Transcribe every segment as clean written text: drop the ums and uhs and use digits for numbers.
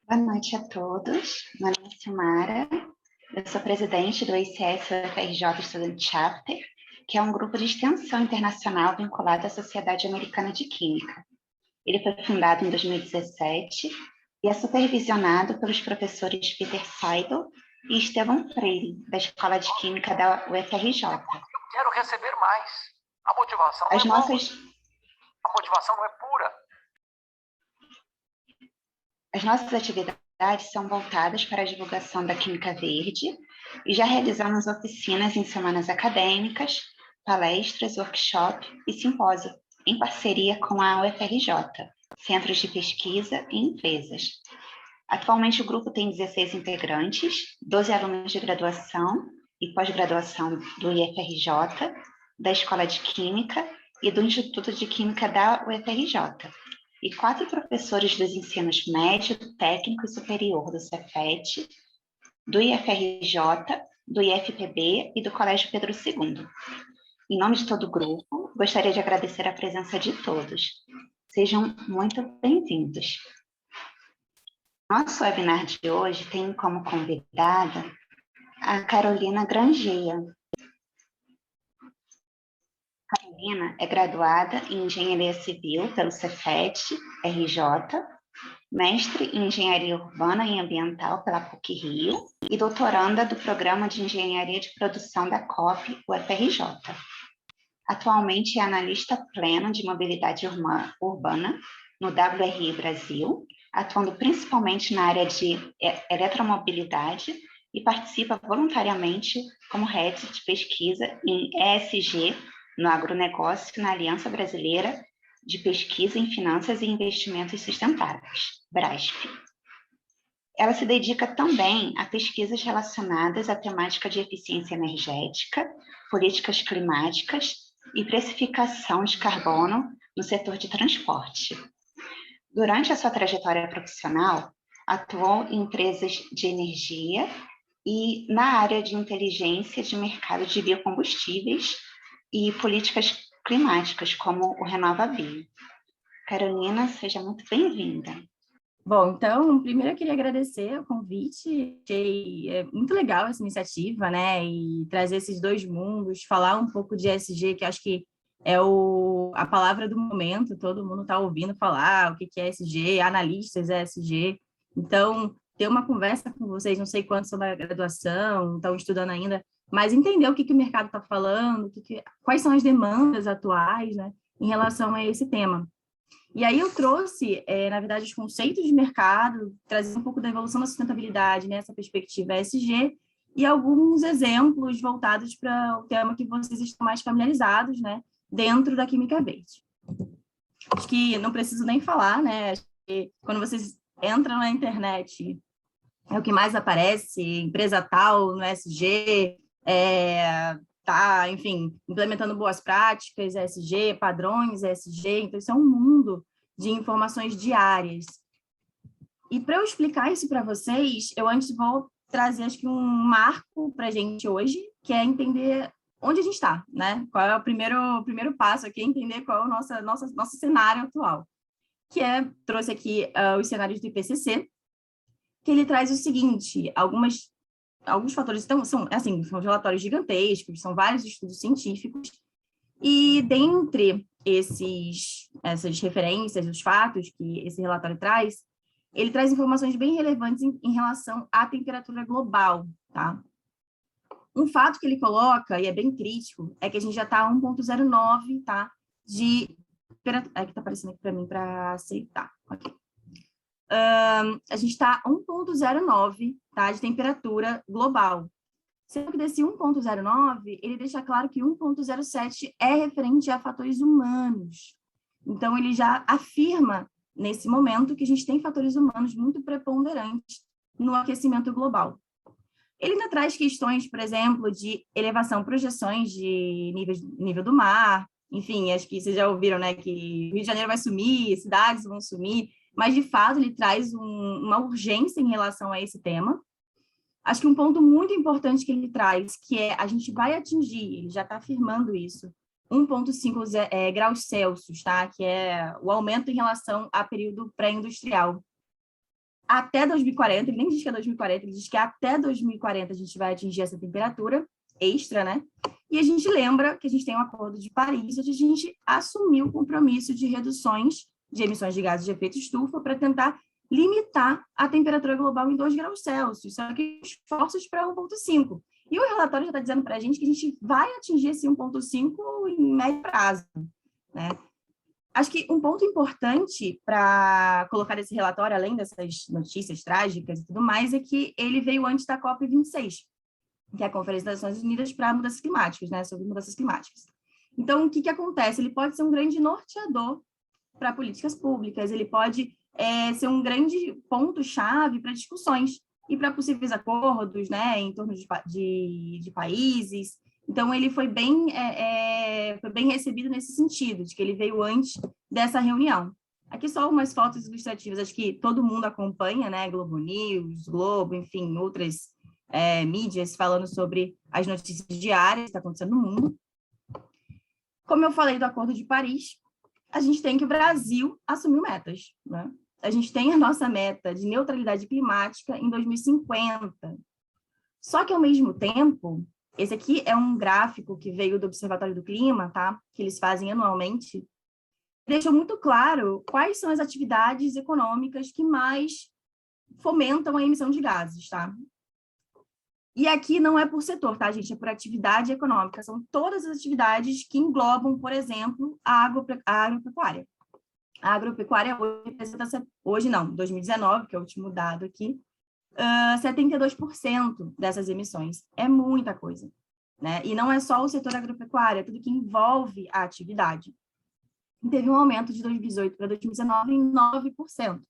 Boa noite a todos. Meu nome é Silmara. Eu sou presidente do ICS UFRJ Student Chapter, que é um grupo de extensão internacional vinculado à Sociedade Americana de Química. Ele foi fundado em 2017 e é supervisionado pelos professores Peter Seidel e Estevão Freire, da Escola de Química da UFRJ. Eu quero receber mais. A motivação As não é nossas... boa. A motivação não é pura. As nossas atividades são voltadas para a divulgação da Química Verde e já realizamos oficinas em semanas acadêmicas, palestras, workshop e simpósio, em parceria com a UFRJ, centros de pesquisa e empresas. Atualmente o grupo tem 16 integrantes, 12 alunos de graduação e pós-graduação do IFRJ, da Escola de Química e do Instituto de Química da UFRJ, e 4 professores dos ensinos médio, técnico e superior do Cefet, do IFRJ, do IFPB e do Colégio Pedro II. Em nome de todo o grupo, gostaria de agradecer a presença de todos. Sejam muito bem-vindos. Nosso webinar de hoje tem como convidada a Carolina Grangeia. Carolina é graduada em Engenharia Civil pelo Cefet, RJ, mestre em Engenharia Urbana e Ambiental pela PUC-Rio e doutoranda do Programa de Engenharia de Produção da COP, UFRJ. Atualmente é analista plena de mobilidade urbana no WRI Brasil, atuando principalmente na área de eletromobilidade e participa voluntariamente como head de pesquisa em ESG no agronegócio na Aliança Brasileira de Pesquisa em Finanças e Investimentos Sustentáveis, BRASP. Ela se dedica também a pesquisas relacionadas à temática de eficiência energética, políticas climáticas e precificação de carbono no setor de transporte. Durante a sua trajetória profissional, atuou em empresas de energia e na área de inteligência de mercado de biocombustíveis e políticas climáticas, como o RenovaBio. Carolina, seja muito bem-vinda. Bom, então, primeiro eu queria agradecer o convite, achei muito legal essa iniciativa, né, e trazer esses dois mundos, falar um pouco de ESG, que acho que é a palavra do momento, todo mundo está ouvindo falar o que é ESG, analistas ESG, então, ter uma conversa com vocês, não sei quantos são da graduação, estão estudando ainda, mas entender o que o mercado está falando, quais são as demandas atuais, né, em relação a esse tema. E aí eu trouxe, na verdade, os conceitos de mercado, trazer um pouco da evolução da sustentabilidade nessa perspectiva ESG e alguns exemplos voltados para o tema que vocês estão mais familiarizados, né, dentro da Química Verde. Acho que não preciso nem falar, né, acho que quando vocês entram na internet, é o que mais aparece, empresa tal no ESG, tá, enfim, implementando boas práticas, ESG, padrões ESG, então isso é um mundo de informações diárias. E para eu explicar isso para vocês, eu antes vou trazer, acho que um marco para a gente hoje, que é entender onde a gente está, né? Qual é o primeiro passo aqui, entender qual é o nosso cenário atual. Trouxe aqui os cenários do IPCC, que ele traz o seguinte, alguns fatores, então, são relatórios gigantescos, são vários estudos científicos, e dentre essas referências, os fatos que esse relatório traz, ele traz informações bem relevantes em relação à temperatura global, tá? Um fato que ele coloca, e é bem crítico, é que a gente já está a 1,09, tá? É que está aparecendo aqui para mim para aceitar. Ok. A gente está a 1,09, tá? De temperatura global. Sendo que desse 1,09, ele deixa claro que 1,07 é referente a fatores humanos. Então, ele já afirma, nesse momento, que a gente tem fatores humanos muito preponderantes no aquecimento global. Ele ainda traz questões, por exemplo, de elevação, projeções de nível do mar, enfim, acho que vocês já ouviram, né, que o Rio de Janeiro vai sumir, cidades vão sumir, mas, de fato, ele traz uma urgência em relação a esse tema. Acho que um ponto muito importante que ele traz, que é a gente vai atingir, ele já está afirmando isso, 1,5 graus Celsius, tá? Que é o aumento em relação ao período pré-industrial. Até 2040, ele nem diz que é 2040, ele diz que até 2040 a gente vai atingir essa temperatura extra, né? E a gente lembra que a gente tem um acordo de Paris, onde a gente assumiu o compromisso de reduções de emissões de gases de efeito estufa para tentar limitar a temperatura global em 2 graus Celsius, só que esforços para 1,5. E o relatório já está dizendo para a gente que a gente vai atingir esse 1,5 em médio prazo, né? Acho que um ponto importante para colocar esse relatório, além dessas notícias trágicas e tudo mais, é que ele veio antes da COP26, que é a Conferência das Nações Unidas para Mudanças Climáticas, né, sobre mudanças climáticas. Então, o que acontece? Ele pode ser um grande norteador para políticas públicas, ele pode ser um grande ponto-chave para discussões e para possíveis acordos, né, em torno de países. Então, ele foi bem recebido nesse sentido, de que ele veio antes dessa reunião. Aqui só umas fotos ilustrativas, acho que todo mundo acompanha, né, Globo News, Globo, enfim, outras mídias falando sobre as notícias diárias que está acontecendo no mundo. Como eu falei do Acordo de Paris, a gente tem que o Brasil assumiu metas, né? A gente tem a nossa meta de neutralidade climática em 2050. Só que, ao mesmo tempo, esse aqui é um gráfico que veio do Observatório do Clima, tá? Que eles fazem anualmente, deixou muito claro quais são as atividades econômicas que mais fomentam a emissão de gases, tá? E aqui não é por setor, tá, gente? É por atividade econômica. São todas as atividades que englobam, por exemplo, a agropecuária. A agropecuária hoje não, 2019, que é o último dado aqui, 72% dessas emissões. É muita coisa, né? E não é só o setor agropecuário, é tudo que envolve a atividade. E teve um aumento de 2018 para 2019 em 9%.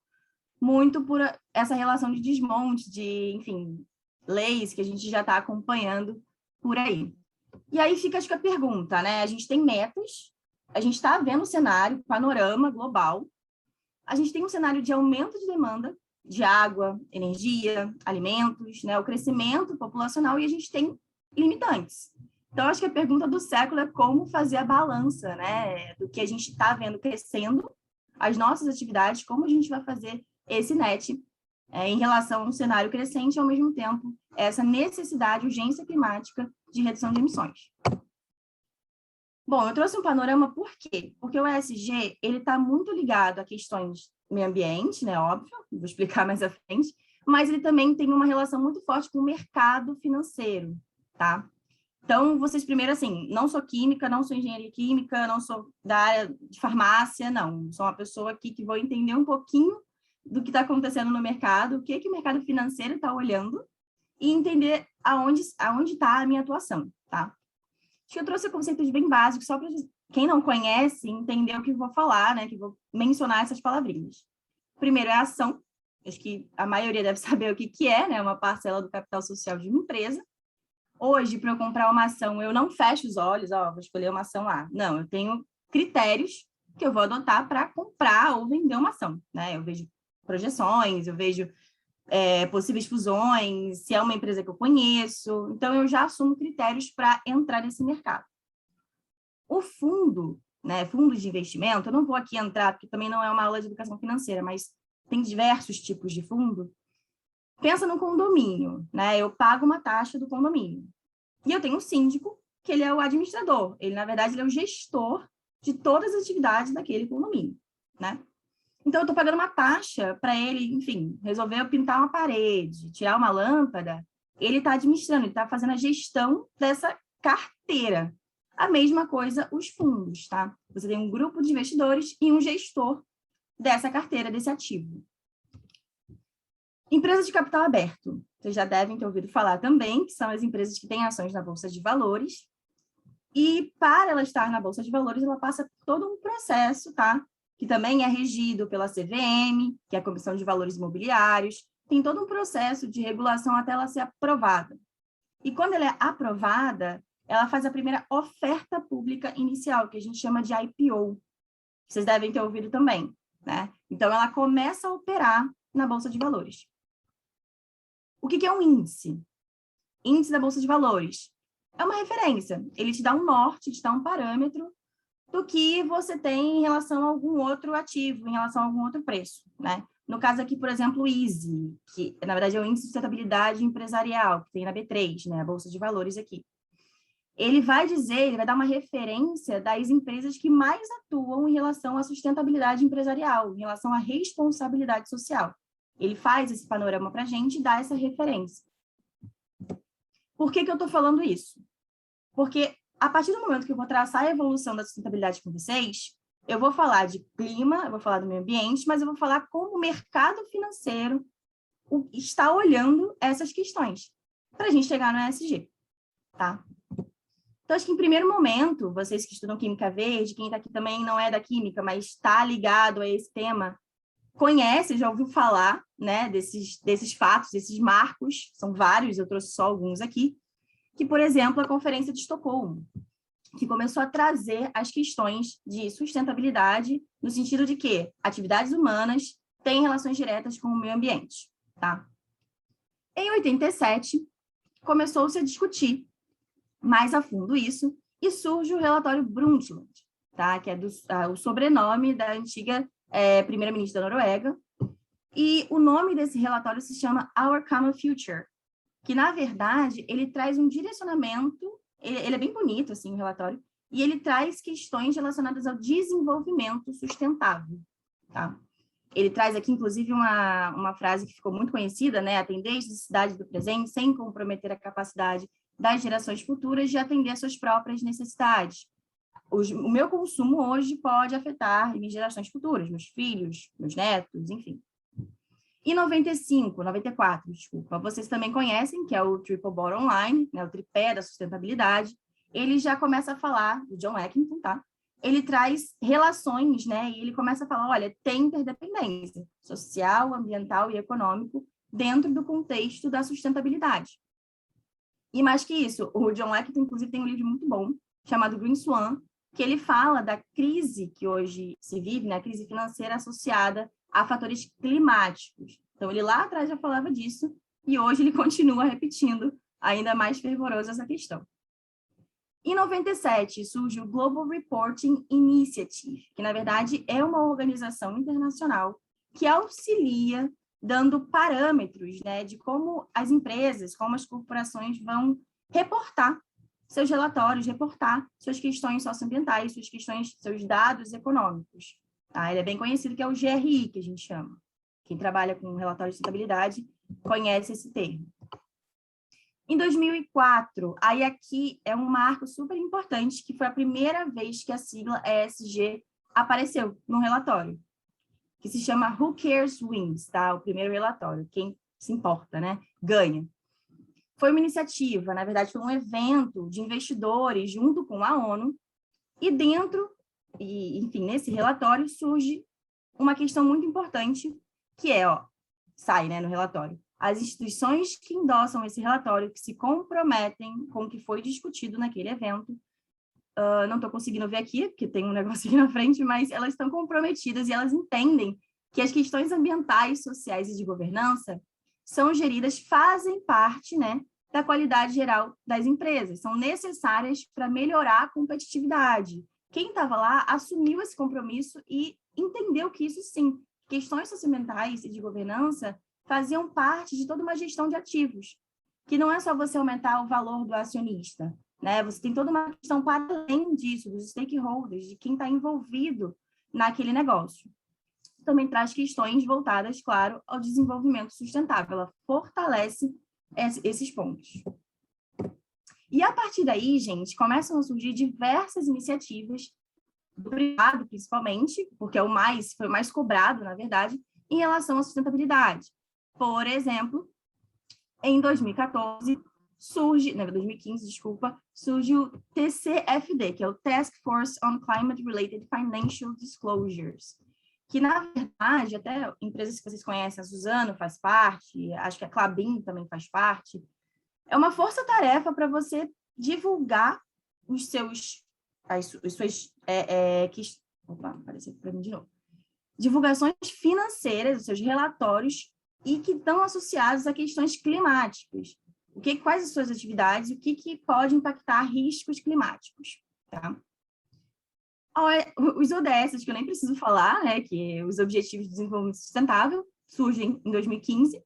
Muito por essa relação de desmonte, de, enfim, leis que a gente já está acompanhando por aí. E aí fica, acho que a pergunta, né? A gente tem metas, a gente está vendo o cenário, panorama global, a gente tem um cenário de aumento de demanda de água, energia, alimentos, né? O crescimento populacional, e a gente tem limitantes. Então, acho que a pergunta do século é como fazer a balança, né? Do que a gente está vendo crescendo, as nossas atividades, como a gente vai fazer esse net em relação a um cenário crescente e, ao mesmo tempo, essa necessidade, urgência climática de redução de emissões. Bom, eu trouxe um panorama por quê? Porque o ESG, ele está muito ligado a questões meio ambiente, né, óbvio, vou explicar mais à frente, mas ele também tem uma relação muito forte com o mercado financeiro, tá? Então, vocês primeiro, assim, não sou química, não sou engenharia química, não sou da área de farmácia, não. Sou uma pessoa aqui que vou entender um pouquinho do que está acontecendo no mercado, o que o mercado financeiro está olhando e entender aonde está a minha atuação, tá? Acho que eu trouxe conceitos bem básicos, só para quem não conhece entender o que eu vou falar, né? Que vou mencionar essas palavrinhas. Primeiro é a ação. Acho que a maioria deve saber o que é, né? Uma parcela do capital social de uma empresa. Hoje, para eu comprar uma ação, eu não fecho os olhos, vou escolher uma ação lá. Não, eu tenho critérios que eu vou adotar para comprar ou vender uma ação, né? Eu vejo projeções, eu vejo possíveis fusões, se é uma empresa que eu conheço. Então, eu já assumo critérios para entrar nesse mercado. O fundo, né, fundos de investimento, eu não vou aqui entrar, porque também não é uma aula de educação financeira, mas tem diversos tipos de fundo. Pensa no condomínio, né? Eu pago uma taxa do condomínio. E eu tenho um síndico, que ele é o administrador. Ele, na verdade, ele é o gestor de todas as atividades daquele condomínio, né? Então, eu estou pagando uma taxa para ele, enfim, resolver pintar uma parede, tirar uma lâmpada. Ele está administrando, ele está fazendo a gestão dessa carteira. A mesma coisa os fundos, tá? Você tem um grupo de investidores e um gestor dessa carteira, desse ativo. Empresas de capital aberto. Vocês já devem ter ouvido falar também, que são as empresas que têm ações na Bolsa de Valores. E para ela estar na Bolsa de Valores, ela passa por todo um processo, tá? Que também é regido pela CVM, que é a Comissão de Valores Imobiliários. Tem todo um processo de regulação até ela ser aprovada. E quando ela é aprovada, ela faz a primeira oferta pública inicial, que a gente chama de IPO. Vocês devem ter ouvido também, né? Então, ela começa a operar na Bolsa de Valores. O que é um índice? Índice da Bolsa de Valores. É uma referência. Ele te dá um norte, te dá um parâmetro do que você tem em relação a algum outro ativo, em relação a algum outro preço, né? No caso aqui, por exemplo, o ISE, que na verdade é o Índice de Sustentabilidade Empresarial, que tem na B3, né? A Bolsa de Valores aqui. Ele vai dar uma referência das empresas que mais atuam em relação à sustentabilidade empresarial, em relação à responsabilidade social. Ele faz esse panorama para a gente e dá essa referência. Por que eu estou falando isso? Porque a partir do momento que eu vou traçar a evolução da sustentabilidade com vocês, eu vou falar de clima, eu vou falar do meio ambiente, mas eu vou falar como o mercado financeiro está olhando essas questões para a gente chegar no ESG, tá? Então, acho que em primeiro momento, vocês que estudam Química Verde, quem está aqui também não é da Química, mas está ligado a esse tema, conhece, já ouviu falar, né, desses fatos, desses marcos, são vários, eu trouxe só alguns aqui, que, por exemplo, a Conferência de Estocolmo, que começou a trazer as questões de sustentabilidade, no sentido de que atividades humanas têm relações diretas com o meio ambiente, tá? Em 87, começou-se a discutir mais a fundo isso, e surge o relatório Brundtland, tá? Que é o sobrenome da antiga primeira-ministra da Noruega, e o nome desse relatório se chama Our Common Future, que, na verdade, ele traz um direcionamento, ele é bem bonito, assim, o relatório, e ele traz questões relacionadas ao desenvolvimento sustentável, tá? Ele traz aqui, inclusive, uma frase que ficou muito conhecida, né? Atender às necessidades do presente sem comprometer a capacidade das gerações futuras de atender às suas próprias necessidades. O meu consumo hoje pode afetar minhas gerações futuras, meus filhos, meus netos, enfim. Em 94, desculpa, vocês também conhecem, que é o Triple Bottom Line, né, o tripé da sustentabilidade. Ele já começa a falar, do John Eckington, tá? Ele traz relações, né? E ele começa a falar, olha, tem interdependência social, ambiental e econômico dentro do contexto da sustentabilidade. E mais que isso, o John Eckington, inclusive, tem um livro muito bom, chamado Green Swan, que ele fala da crise que hoje se vive, né, a crise financeira associada a fatores climáticos. Então, ele lá atrás já falava disso, e hoje ele continua repetindo ainda mais fervoroso essa questão. Em 97, surge o Global Reporting Initiative, que, na verdade, é uma organização internacional que auxilia dando parâmetros, né, de como as empresas, como as corporações vão reportar seus relatórios, reportar suas questões socioambientais, suas questões, seus dados econômicos. Tá? Ele é bem conhecido, que é o GRI, que a gente chama. Quem trabalha com relatório de sustentabilidade conhece esse termo. Em 2004, aí aqui é um marco super importante, que foi a primeira vez que a sigla ESG apareceu no relatório, que se chama Who Cares Wins, tá? O primeiro relatório, quem se importa, né? Ganha. Foi uma iniciativa, na verdade, foi um evento de investidores junto com a ONU, e dentro, enfim, nesse relatório surge uma questão muito importante, que é, sai, né, no relatório, as instituições que endossam esse relatório, que se comprometem com o que foi discutido naquele evento, não estou conseguindo ver aqui, porque tem um negócio aqui na frente, mas elas estão comprometidas e elas entendem que as questões ambientais, sociais e de governança são geridas, fazem parte, né, da qualidade geral das empresas, são necessárias para melhorar a competitividade. Quem estava lá assumiu esse compromisso e entendeu que isso, sim, questões socioambientais e de governança faziam parte de toda uma gestão de ativos, que não é só você aumentar o valor do acionista, né? Você tem toda uma questão para além disso, dos stakeholders, de quem está envolvido naquele negócio. Também traz questões voltadas, claro, ao desenvolvimento sustentável. Ela fortalece esses pontos. E a partir daí, gente, começam a surgir diversas iniciativas do privado, principalmente, porque foi o mais cobrado, na verdade, em relação à sustentabilidade. Por exemplo, em 2014, surge o TCFD, que é o Task Force on Climate-Related Financial Disclosures, que, na verdade, até empresas que vocês conhecem, a Suzano faz parte, acho que a Klabin também faz parte, é uma força-tarefa para você divulgar apareceu para mim de novo. Divulgações financeiras, os seus relatórios, e que estão associados a questões climáticas. Quais as suas atividades, o que pode impactar riscos climáticos, tá? Os ODS, que eu nem preciso falar, né, que os Objetivos de Desenvolvimento Sustentável surgem em 2015,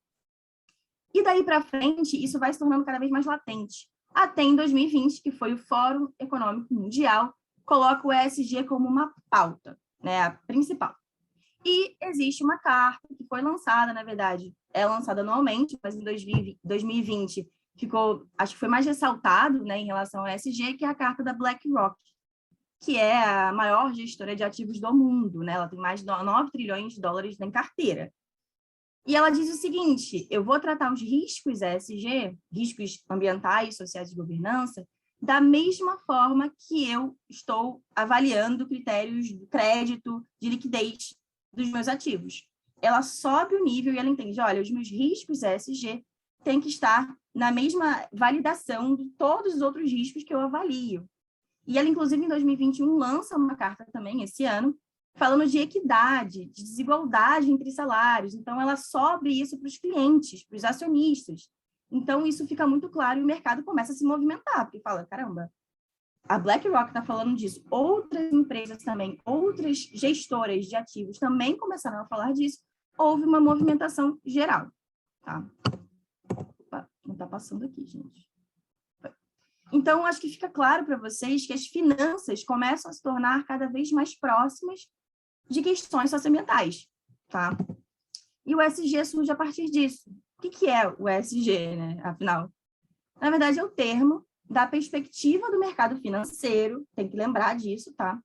e daí para frente, isso vai se tornando cada vez mais latente. Até em 2020, que foi o Fórum Econômico Mundial, coloca o ESG como uma pauta, né, a principal. E existe uma carta que foi lançada, na verdade, é lançada anualmente, mas em 2020 ficou, acho que foi mais ressaltado, né, em relação ao ESG, que é a carta da BlackRock, que é a maior gestora de ativos do mundo, né? Ela tem mais de 9 trilhões de dólares em carteira. E ela diz o seguinte: eu vou tratar os riscos ESG, riscos ambientais, sociais e de governança, da mesma forma que eu estou avaliando critérios de crédito, de liquidez dos meus ativos. Ela sobe o nível e ela entende, olha, os meus riscos ESG têm que estar na mesma validação de todos os outros riscos que eu avalio. E ela, inclusive, em 2021, lança uma carta também, esse ano, falando de equidade, de desigualdade entre salários. Então, ela sobe isso para os clientes, para os acionistas. Então, isso fica muito claro e o mercado começa a se movimentar, porque fala, caramba, a BlackRock está falando disso, outras empresas também, outras gestoras de ativos também começaram a falar disso, houve uma movimentação geral. Tá? Opa, não está passando aqui, gente. Então, acho que fica claro para vocês que as finanças começam a se tornar cada vez mais próximas de questões socioambientais, tá? E o ESG surge a partir disso. O que é o ESG, né? Afinal, na verdade, é o termo da perspectiva do mercado financeiro, tem que lembrar disso, tá?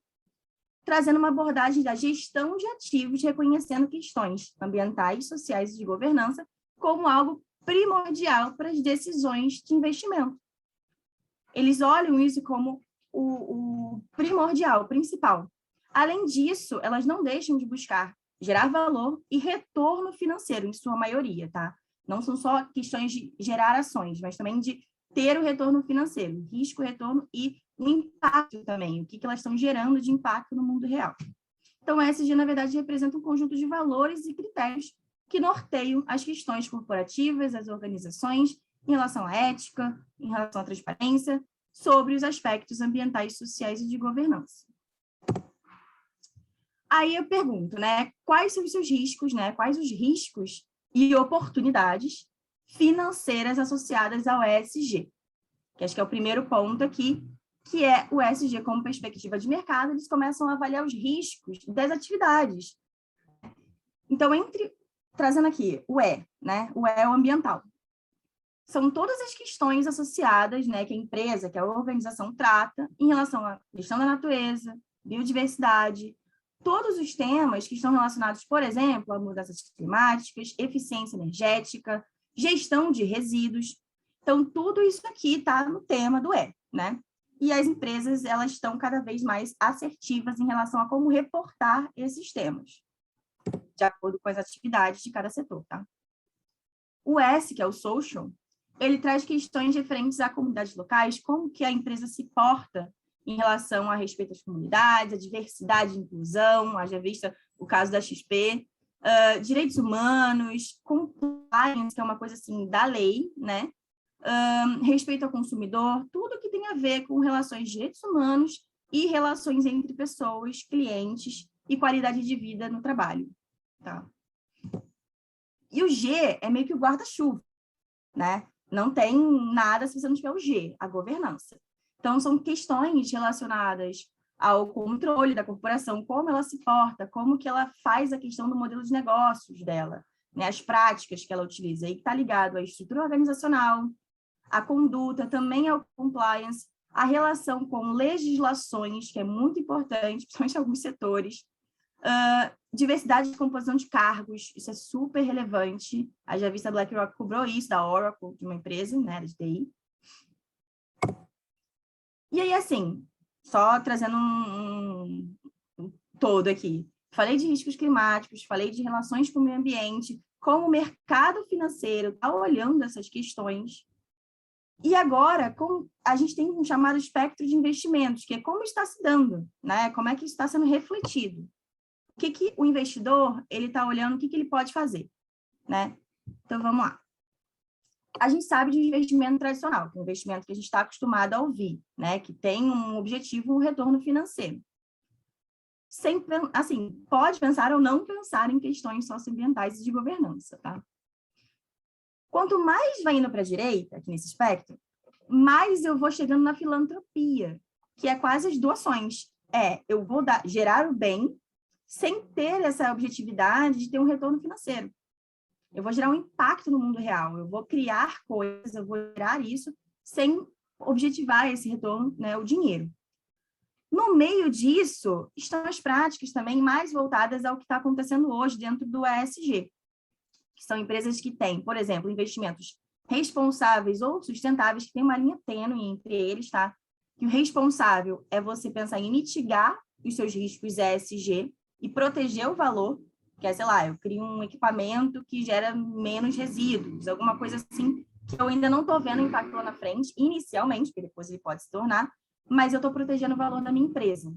Trazendo uma abordagem da gestão de ativos, reconhecendo questões ambientais, sociais e de governança como algo primordial para as decisões de investimento. Eles olham isso como o primordial, o principal. Além disso, elas não deixam de buscar gerar valor e retorno financeiro, em sua maioria, tá? Não são só questões de gerar ações, mas também de ter o retorno financeiro, risco, retorno e o impacto também, o que elas estão gerando de impacto no mundo real. Então, o ESG, na verdade, representa um conjunto de valores e critérios que norteiam as questões corporativas, as organizações, em relação à ética, em relação à transparência, sobre os aspectos ambientais, sociais e de governança. Aí eu pergunto, né, quais são os seus riscos, né, quais os riscos e oportunidades financeiras associadas ao ESG? Que acho que é o primeiro ponto aqui, que é o ESG como perspectiva de mercado, eles começam a avaliar os riscos das atividades. Então, trazendo aqui o E, né, o E é o ambiental. São todas as questões associadas, né, que a empresa, que a organização trata em relação à questão da natureza, biodiversidade, todos os temas que estão relacionados, por exemplo, a mudanças climáticas, eficiência energética, gestão de resíduos. Então, tudo isso aqui está no tema do E, né? E as empresas, elas estão cada vez mais assertivas em relação a como reportar esses temas, de acordo com as atividades de cada setor, tá? O S, que é o social, ele traz questões referentes a comunidades locais, como que a empresa se porta em relação a respeito às comunidades, a diversidade e inclusão, haja vista o caso da XP, direitos humanos, compliance, que é uma coisa assim da lei, né? Respeito ao consumidor, tudo que tem a ver com relações de direitos humanos e relações entre pessoas, clientes e qualidade de vida no trabalho, tá? E o G é meio que o guarda-chuva, né? Não tem nada se você não tiver o G, a governança. Então, são questões relacionadas ao controle da corporação, como ela se porta, como que ela faz a questão do modelo de negócios dela, né? As práticas que ela utiliza, e que está ligado à estrutura organizacional, à conduta, também ao compliance, a relação com legislações, que é muito importante, principalmente em alguns setores, diversidade de composição de cargos, isso é super relevante. A já vista BlackRock cobrou isso da Oracle, de uma empresa, né, de TI. E aí, assim, só trazendo um todo aqui. Falei de riscos climáticos, falei de relações com o meio ambiente, como o mercado financeiro está olhando essas questões. E agora, a gente tem um chamado espectro de investimentos, que é como está se dando, né? Como é que isso está sendo refletido. O que o investidor ele está olhando, o que ele pode fazer, né? Então, vamos lá. A gente sabe de investimento tradicional, que é um investimento que a gente está acostumado a ouvir, né? Que tem um objetivo, um retorno financeiro. Sempre, assim, pode pensar ou não pensar em questões socioambientais e de governança, tá? Quanto mais vai indo para a direita, aqui nesse espectro, mais eu vou chegando na filantropia, que é quase as doações. Eu vou gerar o bem sem ter essa objetividade de ter um retorno financeiro. Eu vou gerar um impacto no mundo real, eu vou criar coisas, eu vou gerar isso sem objetivar esse retorno, né, o dinheiro. No meio disso, estão as práticas também mais voltadas ao que está acontecendo hoje dentro do ESG, que são empresas que têm, por exemplo, investimentos responsáveis ou sustentáveis, que tem uma linha tênue entre eles, tá? Que o responsável é você pensar em mitigar os seus riscos ESG e proteger o valor, que é, sei lá, eu crio um equipamento que gera menos resíduos, alguma coisa assim, que eu ainda não estou vendo o impacto lá na frente, inicialmente, porque depois ele pode se tornar, mas eu estou protegendo o valor da minha empresa.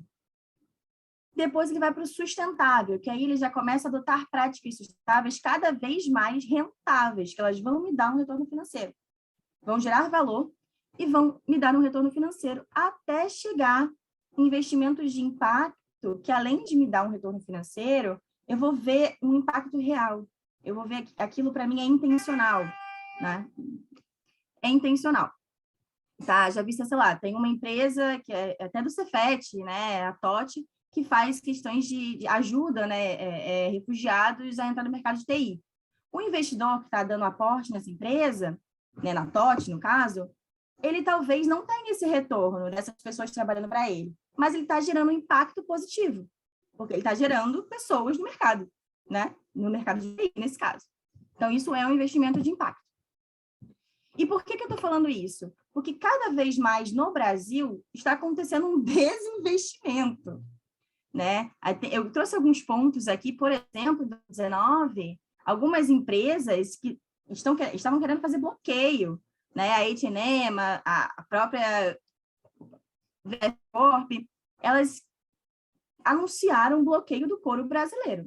Depois ele vai para o sustentável, que aí ele já começa a adotar práticas sustentáveis cada vez mais rentáveis, que elas vão me dar um retorno financeiro, vão gerar valor e vão me dar um retorno financeiro até chegar em investimentos de impacto, que além de me dar um retorno financeiro, eu vou ver um impacto real. Eu vou ver que aquilo para mim é intencional, né? É intencional. Tá, já vi, sei lá, tem uma empresa que é até do Cefet, né, a TOT, que faz questões de ajuda, né, refugiados a entrar no mercado de TI. O investidor que está dando aporte nessa empresa, né, na TOT, no caso, ele talvez não tenha esse retorno dessas pessoas trabalhando para ele, mas ele está gerando um impacto positivo, porque ele está gerando pessoas no mercado, né, no mercado de TI, nesse caso. Então, isso é um investimento de impacto. E por que eu estou falando isso? Porque cada vez mais no Brasil está acontecendo um desinvestimento, né? Eu trouxe alguns pontos aqui, por exemplo, em 2019, algumas empresas que estavam querendo fazer bloqueio, né? A H&M, a própria Corp, elas anunciaram o bloqueio do couro brasileiro.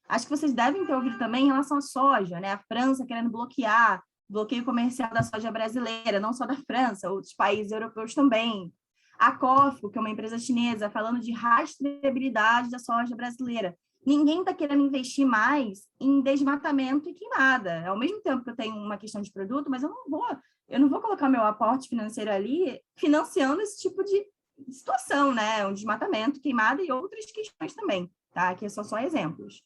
Acho que vocês devem ter ouvido também em relação à soja, né? A França querendo bloqueio comercial da soja brasileira, não só da França, outros países europeus também. A COFCO, que é uma empresa chinesa, falando de rastreabilidade da soja brasileira. Ninguém está querendo investir mais em desmatamento e queimada. Ao mesmo tempo que eu tenho uma questão de produto, mas eu não vou colocar meu aporte financeiro ali financiando esse tipo de situação, né? Um desmatamento, queimada e outras questões também, tá? Aqui são só exemplos.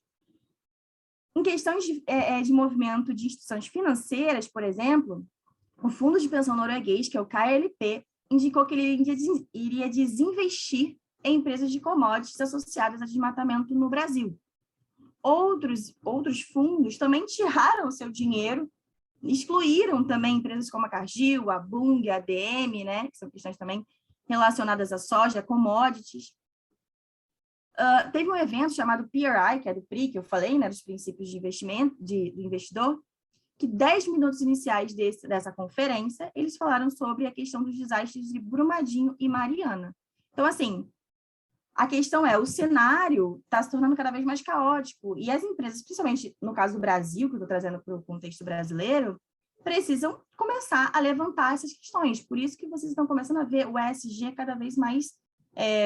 Em questões de movimento de instituições financeiras, por exemplo, o Fundo de Pensão Norueguês, que é o KLP, indicou que ele iria desinvestir em empresas de commodities associadas a desmatamento no Brasil. Outros fundos também tiraram o seu dinheiro, excluíram também empresas como a Cargill, a Bunge, a ADM, né, que são questões também relacionadas à soja, commodities. Teve um evento chamado PRI, que é do PRI, que eu falei, né, dos princípios de investimento, do investidor, que 10 minutos iniciais dessa conferência, eles falaram sobre a questão dos desastres de Brumadinho e Mariana. Então, assim, a questão é, o cenário está se tornando cada vez mais caótico, e as empresas, principalmente no caso do Brasil, que eu estou trazendo para o contexto brasileiro, precisam começar a levantar essas questões. Por isso que vocês estão começando a ver o ESG cada vez mais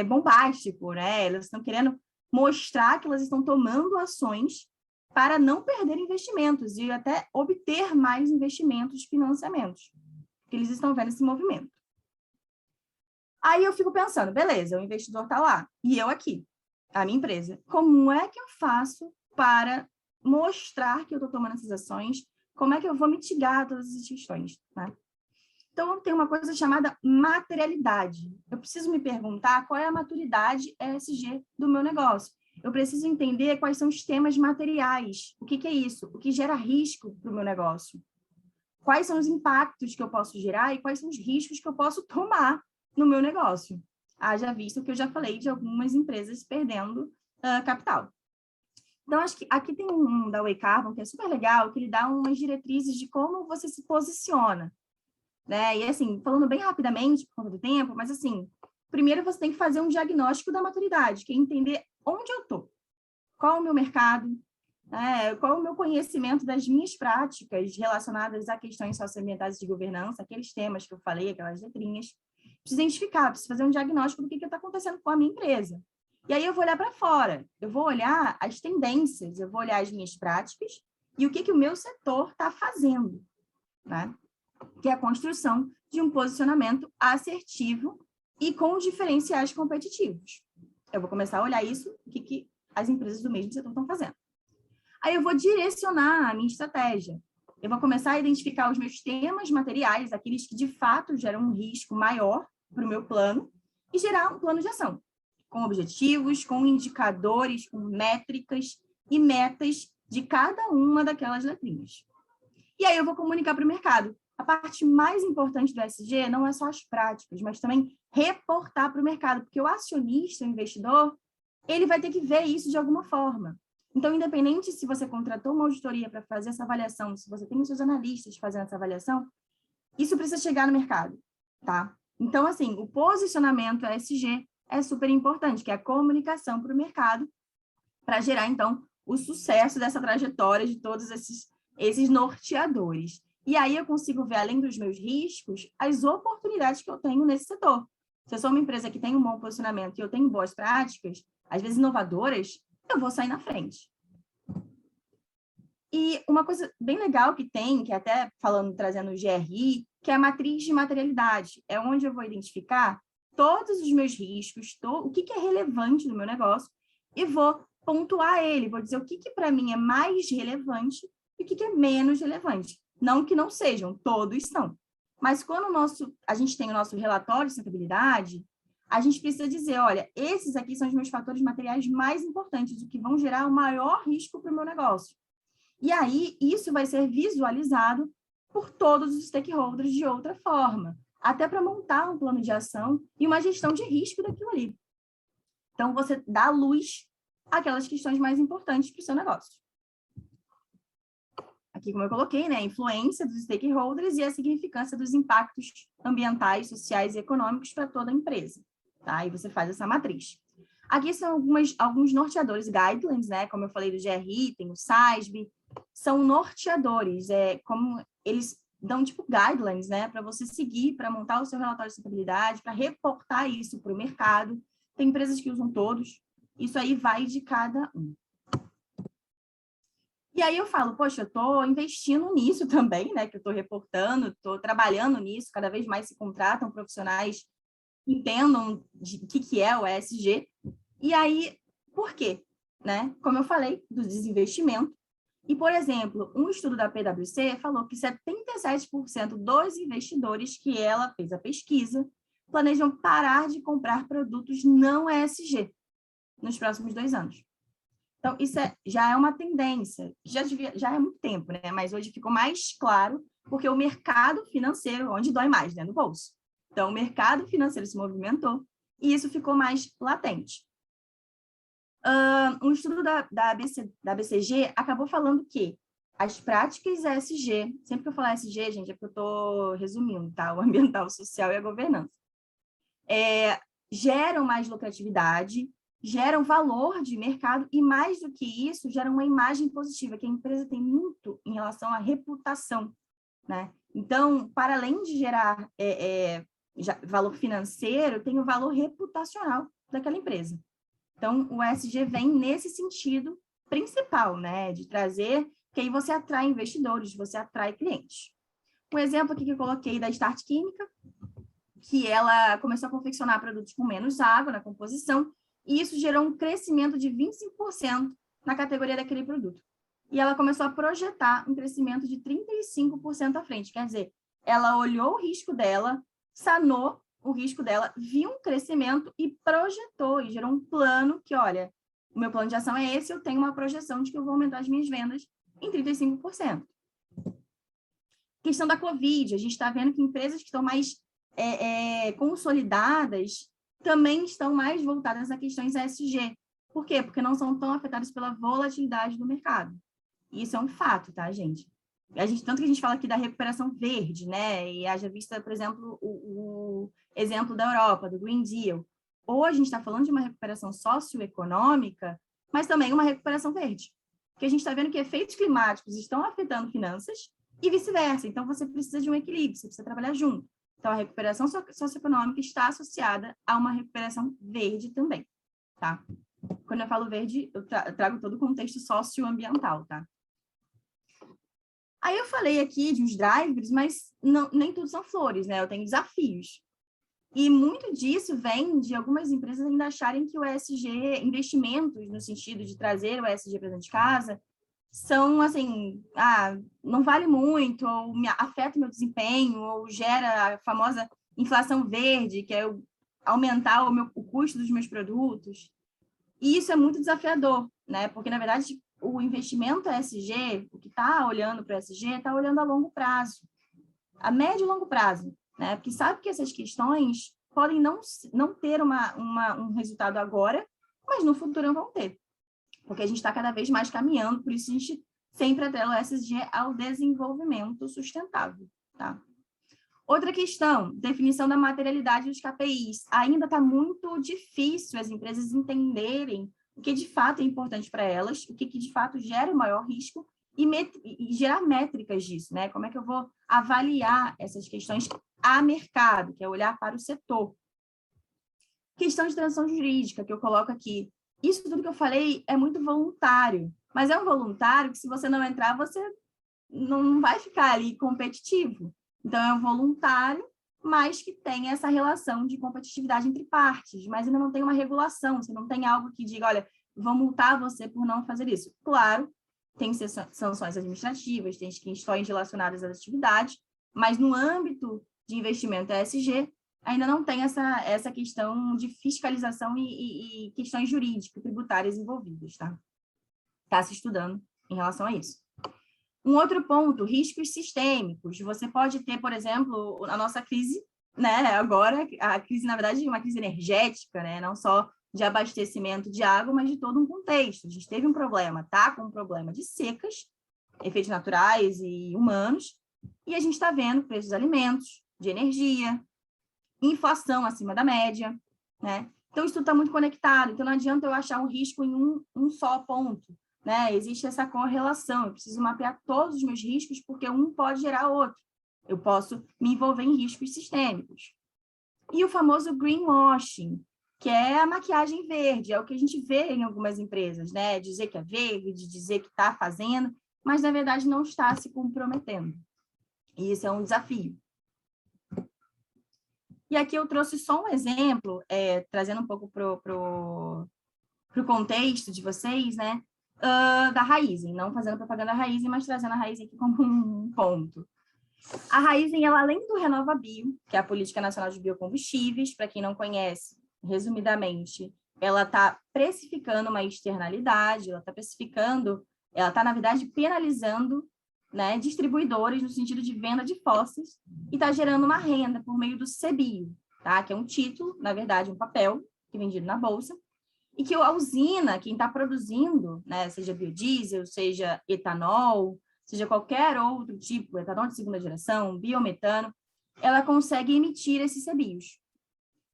bombástico, né? Elas estão querendo mostrar que elas estão tomando ações para não perder investimentos e até obter mais investimentos, financiamentos, que eles estão vendo esse movimento. Aí eu fico pensando, beleza, o investidor está lá, e eu aqui, a minha empresa. Como é que eu faço para mostrar que eu estou tomando essas ações? Como é que eu vou mitigar todas essas questões? Tá? Então, tem uma coisa chamada materialidade. Eu preciso me perguntar qual é a maturidade ESG do meu negócio. Eu preciso entender quais são os temas materiais. O que é isso? O que gera risco para o meu negócio? Quais são os impactos que eu posso gerar e quais são os riscos que eu posso tomar no meu negócio? Haja visto que eu já falei de algumas empresas perdendo capital. Então, acho que aqui tem um da Way Carbon, que é super legal, que ele dá umas diretrizes de como você se posiciona, né? E, assim, falando bem rapidamente, por conta do tempo, mas, assim, primeiro você tem que fazer um diagnóstico da maturidade, que é entender onde eu estou, qual é o meu mercado, qual é o meu conhecimento das minhas práticas relacionadas a questões socioambientais e de governança, aqueles temas que eu falei, aquelas letrinhas. Preciso identificar, preciso fazer um diagnóstico do que está acontecendo com a minha empresa. E aí eu vou olhar para fora, eu vou olhar as tendências, eu vou olhar as minhas práticas e o que o meu setor está fazendo, né? Que é a construção de um posicionamento assertivo e com diferenciais competitivos. Eu vou começar a olhar isso, o que as empresas do mesmo setor estão fazendo. Aí eu vou direcionar a minha estratégia. Eu vou começar a identificar os meus temas materiais, aqueles que de fato geram um risco maior para o meu plano, e gerar um plano de ação, com objetivos, com indicadores, com métricas e metas de cada uma daquelas letrinhas. E aí eu vou comunicar para o mercado. A parte mais importante do ESG não é só as práticas, mas também reportar para o mercado, porque o acionista, o investidor, ele vai ter que ver isso de alguma forma. Então, independente se você contratou uma auditoria para fazer essa avaliação, se você tem os seus analistas fazendo essa avaliação, isso precisa chegar no mercado, tá? Então, assim, o posicionamento ESG é super importante, que é a comunicação para o mercado, para gerar, então, o sucesso dessa trajetória de todos esses norteadores. E aí eu consigo ver, além dos meus riscos, as oportunidades que eu tenho nesse setor. Se eu sou uma empresa que tem um bom posicionamento e eu tenho boas práticas, às vezes inovadoras, eu vou sair na frente. E uma coisa bem legal que tem, que até trazendo o GRI, que é a matriz de materialidade. É onde eu vou identificar todos os meus riscos, o que é relevante no meu negócio, e vou pontuar ele, vou dizer o que para mim é mais relevante e o que é menos relevante. Não que não sejam, todos são. Mas quando a gente tem o nosso relatório de sustentabilidade, a gente precisa dizer, olha, esses aqui são os meus fatores materiais mais importantes, o que vão gerar o maior risco para o meu negócio. E aí, isso vai ser visualizado por todos os stakeholders de outra forma, até para montar um plano de ação e uma gestão de risco daquilo ali. Então, você dá luz àquelas questões mais importantes para o seu negócio. Aqui, como eu coloquei, né, a influência dos stakeholders e a significância dos impactos ambientais, sociais e econômicos para toda a empresa. Tá? E você faz essa matriz. Aqui são alguns norteadores, guidelines, né? Como eu falei do GRI, tem o SASB, são norteadores, como eles dão tipo guidelines, né? Para você seguir, para montar o seu relatório de sustentabilidade, para reportar isso para o mercado. Tem empresas que usam todos, isso aí vai de cada um. E aí eu falo, poxa, eu estou investindo nisso também, né? Que eu estou reportando, estou trabalhando nisso, cada vez mais se contratam profissionais que entendam o que é o ESG. E aí, por quê? Né? Como eu falei, do desinvestimento. E, por exemplo, um estudo da PwC falou que 77% dos investidores que ela fez a pesquisa planejam parar de comprar produtos não ESG nos próximos 2 anos. Então, isso já é uma tendência, já é muito tempo, né? Mas hoje ficou mais claro, porque o mercado financeiro, onde dói mais, né? No bolso. Então, o mercado financeiro se movimentou e isso ficou mais latente. Um estudo da BCG acabou falando que as práticas ESG, sempre que eu falar ESG, gente, é porque eu estou resumindo, tá? O ambiental, o social e a governança. Geram mais lucratividade, geram valor de mercado e, mais do que isso, geram uma imagem positiva, que a empresa tem muito em relação à reputação, né? Então, para além de gerar valor financeiro, tem o valor reputacional daquela empresa. Então, o ESG vem nesse sentido principal, né? De trazer, que aí você atrai investidores, você atrai clientes. Um exemplo aqui que eu coloquei da Start Química, que ela começou a confeccionar produtos com menos água na composição, e isso gerou um crescimento de 25% na categoria daquele produto. E ela começou a projetar um crescimento de 35% à frente. Quer dizer, ela olhou o risco dela, sanou o risco dela, viu um crescimento e projetou, e gerou um plano que, olha, o meu plano de ação é esse, eu tenho uma projeção de que eu vou aumentar as minhas vendas em 35%. Questão da Covid, a gente está vendo que empresas que estão mais consolidadas também estão mais voltadas a questões ESG. Por quê? Porque não são tão afetadas pela volatilidade do mercado. Isso é um fato, tá, gente? Tanto que a gente fala aqui da recuperação verde, né? E haja vista, por exemplo, o exemplo da Europa, do Green Deal. Ou a gente está falando de uma recuperação socioeconômica, mas também uma recuperação verde. Porque a gente está vendo que efeitos climáticos estão afetando finanças e vice-versa. Então, você precisa de um equilíbrio, você precisa trabalhar junto. Então, a recuperação socioeconômica está associada a uma recuperação verde também, tá? Quando eu falo verde, eu trago todo o contexto socioambiental, tá? Aí eu falei aqui de uns drivers, mas nem tudo são flores, né? Eu tenho desafios. E muito disso vem de algumas empresas ainda acharem que o ESG, investimentos no sentido de trazer o ESG para dentro de casa, são assim, não vale muito, ou afeta o meu desempenho, ou gera a famosa inflação verde, que é aumentar o custo dos meus produtos. E isso é muito desafiador, né? Porque, na verdade, o investimento ESG, o que está olhando para o ESG, está olhando a longo prazo, a médio e longo prazo, né? Porque sabe que essas questões podem não ter um resultado agora, mas no futuro vão ter. Porque a gente está cada vez mais caminhando, por isso a gente sempre atrela o ESG ao desenvolvimento sustentável, tá? Outra questão, definição da materialidade dos KPIs. Ainda está muito difícil as empresas entenderem o que de fato é importante para elas, o que de fato gera o maior risco e gerar métricas disso, né? Como é que eu vou avaliar essas questões a mercado, que é olhar para o setor. Questão de transição jurídica, que eu coloco aqui. Isso tudo que eu falei é muito voluntário, mas é um voluntário que, se você não entrar, você não vai ficar ali competitivo. Então, é um voluntário, mas que tem essa relação de competitividade entre partes, mas ainda não tem uma regulação, você não tem algo que diga, olha, vou multar você por não fazer isso. Claro, tem sanções administrativas, tem questões relacionadas às atividades, mas no âmbito de investimento ESG, ainda não tem essa questão de fiscalização e questões jurídicas, tributárias envolvidas, tá? Está se estudando em relação a isso. Um outro ponto, riscos sistêmicos. Você pode ter, por exemplo, a nossa crise, né? Agora, a crise, na verdade, é uma crise energética, né? Não só de abastecimento de água, mas de todo um contexto. A gente teve um problema, tá? Com um problema de secas, efeitos naturais e humanos, e a gente está vendo preços dos alimentos, de energia, inflação acima da média, né? Então, isso tudo está muito conectado. Então, não adianta eu achar um risco em um só ponto, né? Existe essa correlação. Eu preciso mapear todos os meus riscos, porque um pode gerar outro. Eu posso me envolver em riscos sistêmicos. E o famoso greenwashing, que é a maquiagem verde, é o que a gente vê em algumas empresas, né? Dizer que é verde, dizer que está fazendo, mas, na verdade, não está se comprometendo. E isso é um desafio. E aqui eu trouxe só um exemplo, trazendo um pouco para o contexto de vocês, né? Da Raízen, não fazendo propaganda da Raízen, mas trazendo a Raízen aqui como um ponto. A Raízen, ela, além do RenovaBio, que é a Política Nacional de Biocombustíveis, para quem não conhece, resumidamente, ela está precificando uma externalidade, ela está, na verdade, penalizando, né, distribuidores no sentido de venda de fósseis e está gerando uma renda por meio do CBIO, tá? Que é um título, na verdade, um papel que é vendido na bolsa, e que a usina, quem está produzindo, né, seja biodiesel, seja etanol, seja qualquer outro tipo, etanol de segunda geração, biometano, ela consegue emitir esses CBIOS.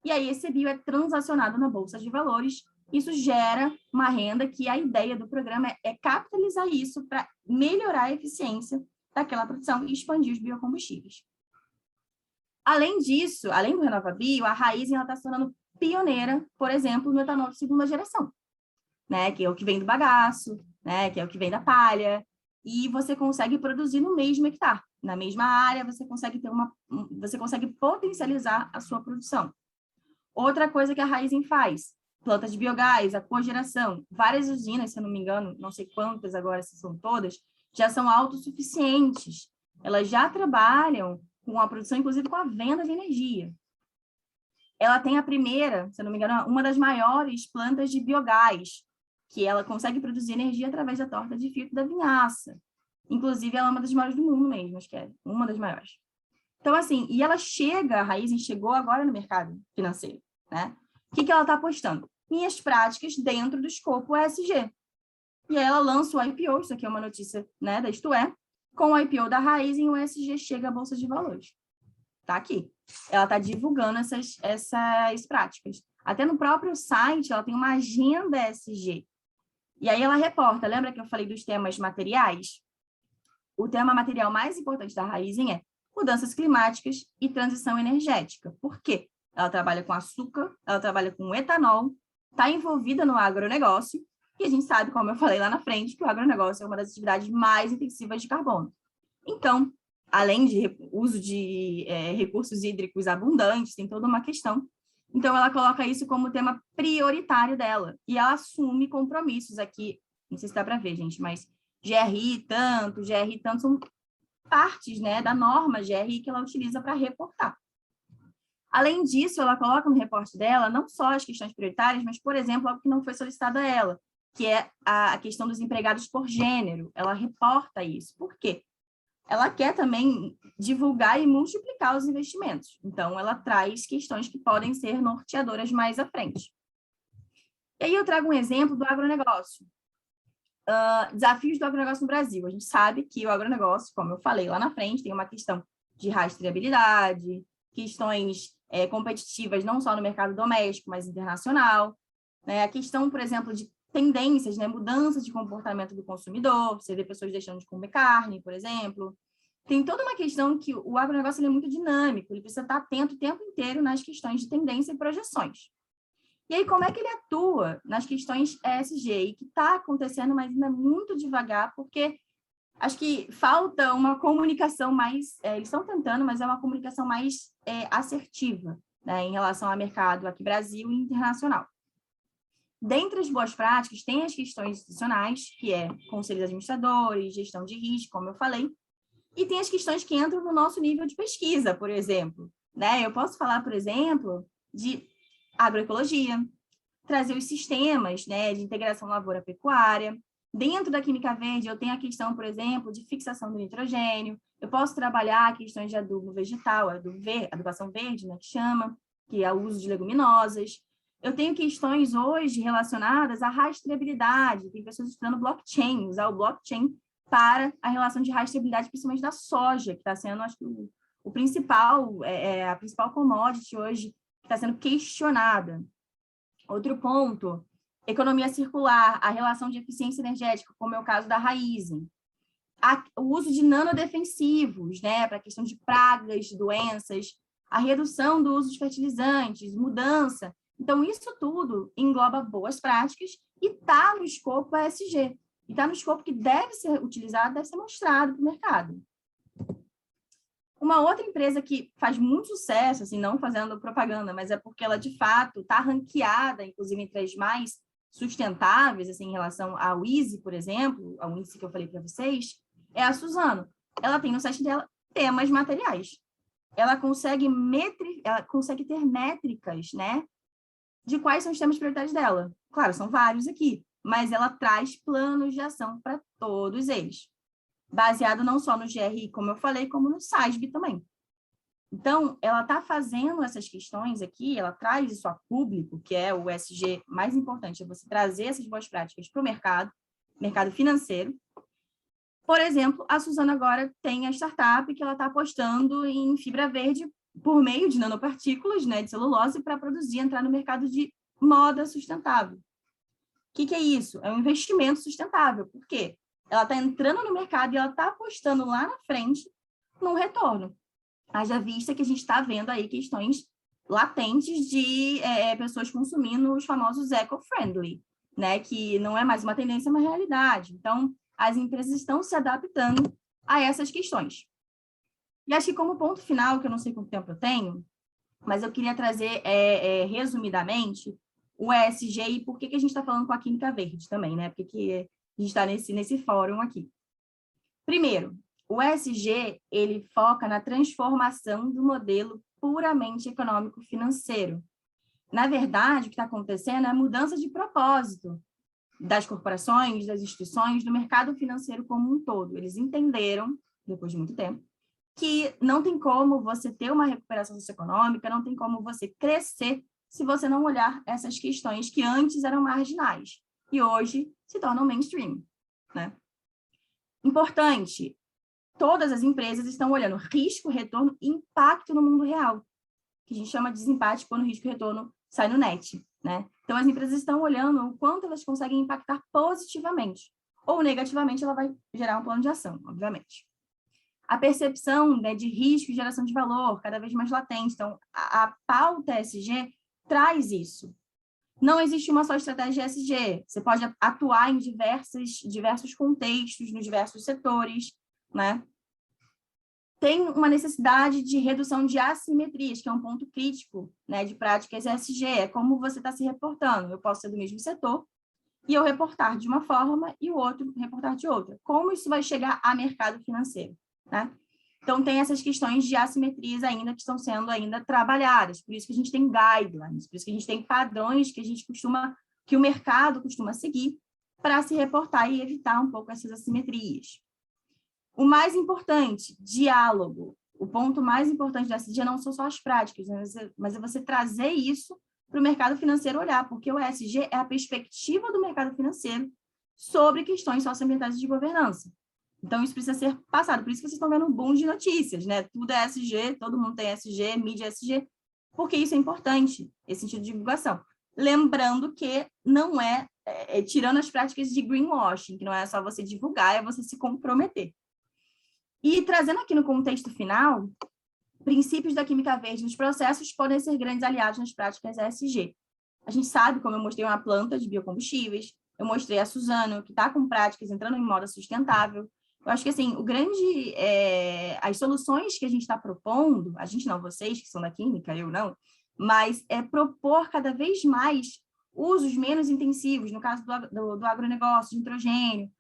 E aí esse CBIO é transacionado na Bolsa de Valores. Isso gera uma renda que a ideia do programa é capitalizar isso para melhorar a eficiência daquela produção e expandir os biocombustíveis. Além disso, além do RenovaBio, a Raízen está se tornando pioneira, por exemplo, no etanol de segunda geração, né? Que é o que vem do bagaço, né? Que é o que vem da palha, e você consegue produzir no mesmo hectare. Na mesma área, você consegue potencializar a sua produção. Outra coisa que a Raízen faz, plantas de biogás, a cogeração, várias usinas, se eu não me engano, não sei quantas agora, se são todas, já são autossuficientes. Elas já trabalham com a produção, inclusive com a venda de energia. Ela tem a primeira, se eu não me engano, uma das maiores plantas de biogás, que ela consegue produzir energia através da torta de filtro da vinhaça. Inclusive, ela é uma das maiores do mundo mesmo, acho que é uma das maiores. Então, assim, e ela a Raízen chegou agora no mercado financeiro, né? O que ela está apostando? Minhas práticas dentro do escopo ESG. E aí ela lança o IPO, isso aqui é uma notícia, né, da Isto É, com o IPO da Raízen, o ESG chega à Bolsa de Valores. Tá aqui. Ela está divulgando essas práticas. Até no próprio site, ela tem uma agenda ESG. E aí ela reporta, lembra que eu falei dos temas materiais? O tema material mais importante da Raízen é mudanças climáticas e transição energética. Por quê? Ela trabalha com açúcar, ela trabalha com etanol, está envolvida no agronegócio, e a gente sabe, como eu falei lá na frente, que o agronegócio é uma das atividades mais intensivas de carbono. Então, além de uso de recursos hídricos abundantes, tem toda uma questão. Então, ela coloca isso como tema prioritário dela, e ela assume compromissos aqui, não sei se dá para ver, gente, mas GRI tanto, são partes, né, da norma GRI que ela utiliza para reportar. Além disso, ela coloca no reporte dela não só as questões prioritárias, mas, por exemplo, algo que não foi solicitado a ela, que é a questão dos empregados por gênero. Ela reporta isso. Por quê? Ela quer também divulgar e multiplicar os investimentos. Então, ela traz questões que podem ser norteadoras mais à frente. E aí eu trago um exemplo do agronegócio. Desafios do agronegócio no Brasil. A gente sabe que o agronegócio, como eu falei lá na frente, tem uma questão de rastreabilidade, questões competitivas não só no mercado doméstico, mas internacional. Né? A questão, por exemplo, de tendências, né? Mudanças de comportamento do consumidor, você vê pessoas deixando de comer carne, por exemplo. Tem toda uma questão que o agronegócio ele é muito dinâmico, ele precisa estar atento o tempo inteiro nas questões de tendência e projeções. E aí, como é que ele atua nas questões ESG? E que está acontecendo, mas ainda muito devagar, porque acho que falta uma comunicação mais... eles estão tentando, mas é uma comunicação mais assertiva, né, em relação ao mercado aqui Brasil e internacional. Dentre as boas práticas, tem as questões institucionais, que é conselhos administradores, gestão de risco, como eu falei, e tem as questões que entram no nosso nível de pesquisa, por exemplo. Né? Eu posso falar, por exemplo, de agroecologia, trazer os sistemas, né, de integração lavoura-pecuária. Dentro da química verde, eu tenho a questão, por exemplo, de fixação do nitrogênio. Eu posso trabalhar questões de adubo vegetal, adubação verde, né, que chama, que é o uso de leguminosas. Eu tenho questões hoje relacionadas à rastreabilidade. Tem pessoas estudando blockchain, usar o blockchain para a relação de rastreabilidade, principalmente da soja, que está sendo, acho que, a principal commodity hoje que está sendo questionada. Outro ponto, economia circular, a relação de eficiência energética, como é o caso da Raízen. O uso de nanodefensivos, né, para a questão de pragas, doenças, a redução do uso de fertilizantes, mudança. Então, isso tudo engloba boas práticas e está no escopo ESG. E está no escopo que deve ser utilizado, deve ser mostrado para o mercado. Uma outra empresa que faz muito sucesso, assim, não fazendo propaganda, mas é porque ela, de fato, está ranqueada, inclusive, entre as mais sustentáveis, assim, em relação ao Easy, por exemplo, ao índice que eu falei para vocês, é a Suzano. Ela tem no site dela temas materiais. Ela consegue ter métricas, né, de quais são os temas prioritários dela. Claro, são vários aqui, mas ela traz planos de ação para todos eles, baseado não só no GRI, como eu falei, como no SASB também. Então, ela está fazendo essas questões aqui, ela traz isso a público, que é o ESG mais importante, é você trazer essas boas práticas para o mercado financeiro, Por exemplo, a Suzana agora tem a startup que ela está apostando em fibra verde por meio de nanopartículas, né, de celulose, para produzir, entrar no mercado de moda sustentável. O que é isso? É um investimento sustentável. Por quê? Ela está entrando no mercado e ela está apostando lá na frente num retorno. Haja vista que a gente está vendo aí questões latentes de pessoas consumindo os famosos eco-friendly, né? Que não é mais uma tendência, é uma realidade. Então, as empresas estão se adaptando a essas questões. E acho que como ponto final, que eu não sei quanto tempo eu tenho, mas eu queria trazer, resumidamente, o ESG e por que a gente está falando com a Química Verde também, né? Porque que a gente está nesse fórum aqui. Primeiro, o ESG, ele foca na transformação do modelo puramente econômico-financeiro. Na verdade, o que está acontecendo é a mudança de propósito das corporações, das instituições, do mercado financeiro como um todo. Eles entenderam, depois de muito tempo, que não tem como você ter uma recuperação socioeconômica, não tem como você crescer se você não olhar essas questões que antes eram marginais e hoje se tornam mainstream, né? Importante, todas as empresas estão olhando risco, retorno e impacto no mundo real, que a gente chama de desempate quando o risco e retorno sai no net, né? Então, as empresas estão olhando o quanto elas conseguem impactar positivamente, ou negativamente ela vai gerar um plano de ação, obviamente. A percepção, né, de risco e geração de valor cada vez mais latente. Então, a pauta ESG traz isso. Não existe uma só estratégia ESG. Você pode atuar em diversos contextos, nos diversos setores, né? Tem uma necessidade de redução de assimetrias, que é um ponto crítico, né, de práticas ESG. É como você está se reportando. Eu posso ser do mesmo setor e eu reportar de uma forma e o outro reportar de outra. Como isso vai chegar a mercado financeiro, né? Então, tem essas questões de assimetrias ainda que estão sendo ainda trabalhadas. Por isso que a gente tem guidelines, por isso que a gente tem padrões que o mercado costuma seguir para se reportar e evitar um pouco essas assimetrias. O mais importante, diálogo. O ponto mais importante da ESG não são só as práticas, mas é você trazer isso para o mercado financeiro olhar, porque o ESG é a perspectiva do mercado financeiro sobre questões socioambientais e de governança. Então, isso precisa ser passado. Por isso que vocês estão vendo um boom de notícias, né? Tudo é ESG, todo mundo tem ESG, mídia ESG, porque isso é importante, esse sentido de divulgação. Lembrando que não tirando as práticas de greenwashing, que não é só você divulgar, é você se comprometer. E trazendo aqui no contexto final, princípios da química verde nos processos podem ser grandes aliados nas práticas ESG. A gente sabe, como eu mostrei uma planta de biocombustíveis, eu mostrei a Suzano, que está com práticas entrando em moda sustentável. Eu acho que, assim, as soluções que a gente está propondo, a gente não, vocês que são da química, eu não, mas é propor cada vez mais usos menos intensivos, no caso do agronegócio, de nitrogênio.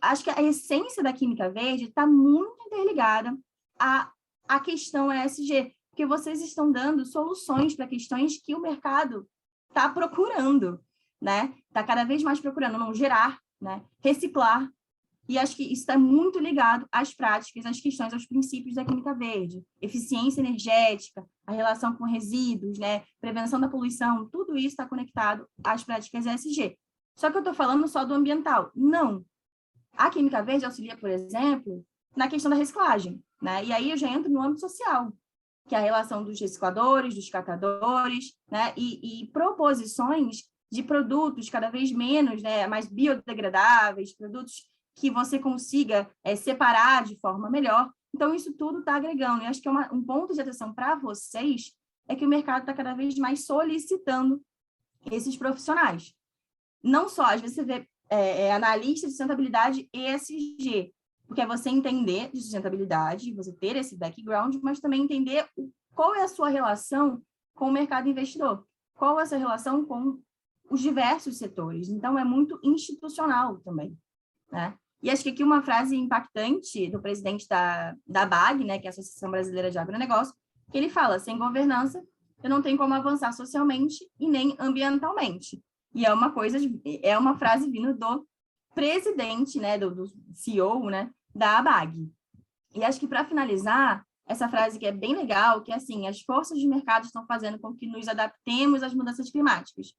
Acho que a essência da química verde está muito interligada à questão ESG, porque vocês estão dando soluções para questões que o mercado está procurando, né? Está cada vez mais procurando não gerar, né? Reciclar. E acho que isso está muito ligado às práticas, às questões, aos princípios da química verde. Eficiência energética, a relação com resíduos, né? Prevenção da poluição, tudo isso está conectado às práticas ESG. Só que eu estou falando só do ambiental. Não. A química verde auxilia, por exemplo, na questão da reciclagem, né? E aí eu já entro no âmbito social, que é a relação dos recicladores, dos catadores, né? E proposições de produtos cada vez menos, né? Mais biodegradáveis, produtos que você consiga separar de forma melhor. Então, isso tudo está agregando. E acho que um ponto de atenção para vocês é que o mercado está cada vez mais solicitando esses profissionais. Não só, às vezes você vê analista de sustentabilidade ESG, porque é você entender de sustentabilidade, você ter esse background, mas também entender qual é a sua relação com o mercado investidor, qual é a sua relação com os diversos setores. Então, é muito institucional também, né? E acho que aqui uma frase impactante do presidente da BAG, né, que é a Associação Brasileira de Agronegócio, que ele fala, sem governança, eu não tenho como avançar socialmente e nem ambientalmente. E é uma frase vindo do presidente, né, do CEO, né, da ABAG. E acho que, para finalizar, essa frase que é bem legal, que é assim, as forças de mercado estão fazendo com que nos adaptemos às mudanças climáticas.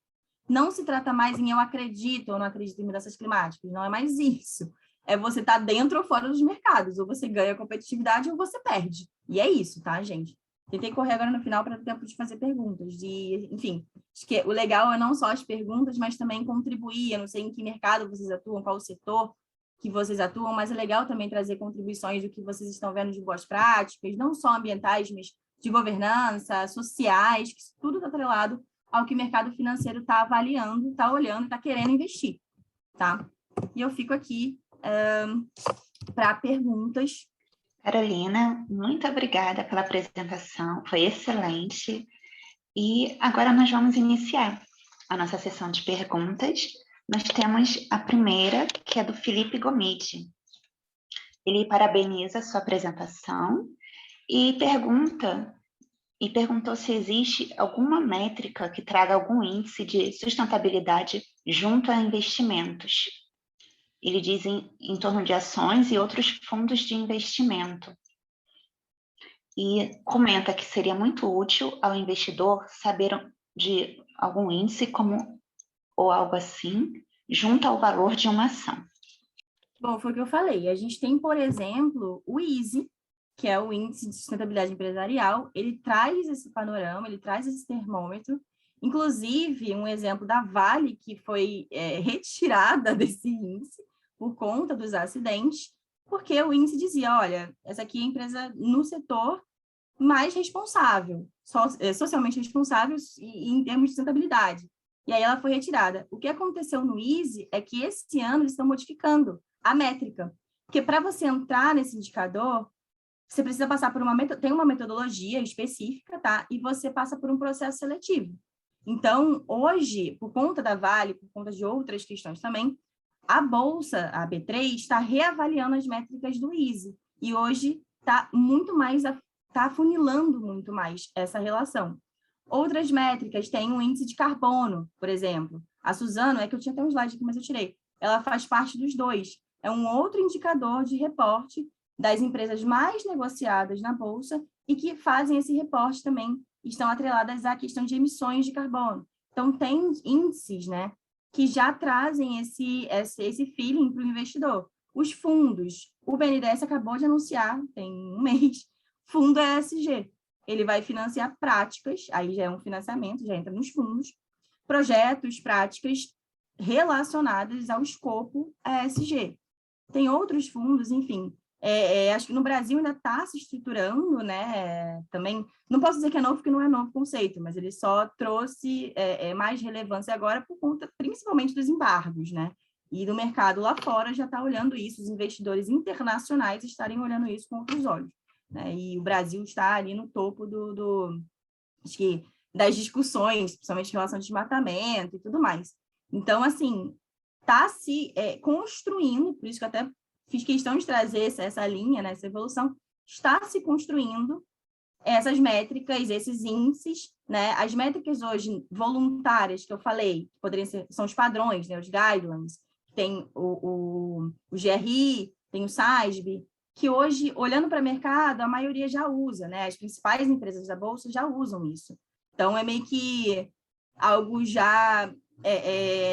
Não se trata mais em eu acredito ou não acredito em mudanças climáticas, não é mais isso. é você estar dentro ou fora dos mercados. Ou você ganha competitividade ou você perde. E é isso, tá, gente? Tentei correr agora no final para ter tempo de fazer perguntas. Enfim, acho que o legal é não só as perguntas, mas também contribuir. Eu não sei em que mercado vocês atuam, qual o setor que vocês atuam, mas é legal também trazer contribuições do que vocês estão vendo de boas práticas, não só ambientais, mas de governança, sociais, que tudo está atrelado ao que o mercado financeiro está avaliando, está olhando, está querendo investir, tá? E eu fico aqui para perguntas. Carolina, muito obrigada pela apresentação, foi excelente. E agora nós vamos iniciar a nossa sessão de perguntas. Nós temos a primeira, que é do Felipe Gomiti. Ele parabeniza a sua apresentação e perguntou se existe alguma métrica que traga algum índice de sustentabilidade junto a investimentos. Ele diz em torno de ações e outros fundos de investimento. E comenta que seria muito útil ao investidor saber de algum índice ou algo assim, junto ao valor de uma ação. Bom, foi o que eu falei. A gente tem, por exemplo, o ISE, que é o Índice de Sustentabilidade Empresarial. Ele traz esse panorama, ele traz esse termômetro. Inclusive, um exemplo da Vale, que foi retirada desse índice por conta dos acidentes, porque o índice dizia, olha, essa aqui é a empresa no setor mais responsável, socialmente responsável e em termos de sustentabilidade. E aí ela foi retirada. O que aconteceu no ISE é que esse ano eles estão modificando a métrica, porque para você entrar nesse indicador, você precisa passar por tem uma metodologia específica, tá? E você passa por um processo seletivo. Então, hoje, por conta da Vale, por conta de outras questões também, a Bolsa, a B3, está reavaliando as métricas do ISE. E hoje está muito mais, está afunilando muito mais essa relação. Outras métricas têm um índice de carbono, por exemplo. A Suzano, é que eu tinha até um slide aqui, mas eu tirei. Ela faz parte dos dois. É um outro indicador de reporte das empresas mais negociadas na Bolsa e que fazem esse reporte também, estão atreladas à questão de emissões de carbono. Então, tem índices, né, que já trazem esse feeling para o investidor. Os fundos, o BNDES acabou de anunciar, tem um mês, fundo ESG. Ele vai financiar práticas, aí já é um financiamento, já entra nos fundos, projetos, práticas relacionadas ao escopo ESG. Tem outros fundos, enfim. Acho que no Brasil ainda está se estruturando, né? Também, não posso dizer que é novo, porque não é novo conceito, mas ele só trouxe mais relevância agora por conta, principalmente, dos embargos, né? E do mercado lá fora já está olhando isso, os investidores internacionais estarem olhando isso com outros olhos, né? E o Brasil está ali no topo acho que, das discussões, principalmente em relação ao desmatamento e tudo mais. Então, assim, está se construindo, por isso que eu até fiz questão de trazer essa linha, né, essa evolução, está se construindo essas métricas, esses índices, né? As métricas hoje voluntárias que eu falei, poderiam ser, são os padrões, né, os guidelines, tem o GRI, tem o SASB, que hoje, olhando para o mercado, a maioria já usa, né? As principais empresas da Bolsa já usam isso. Então, é meio que algo já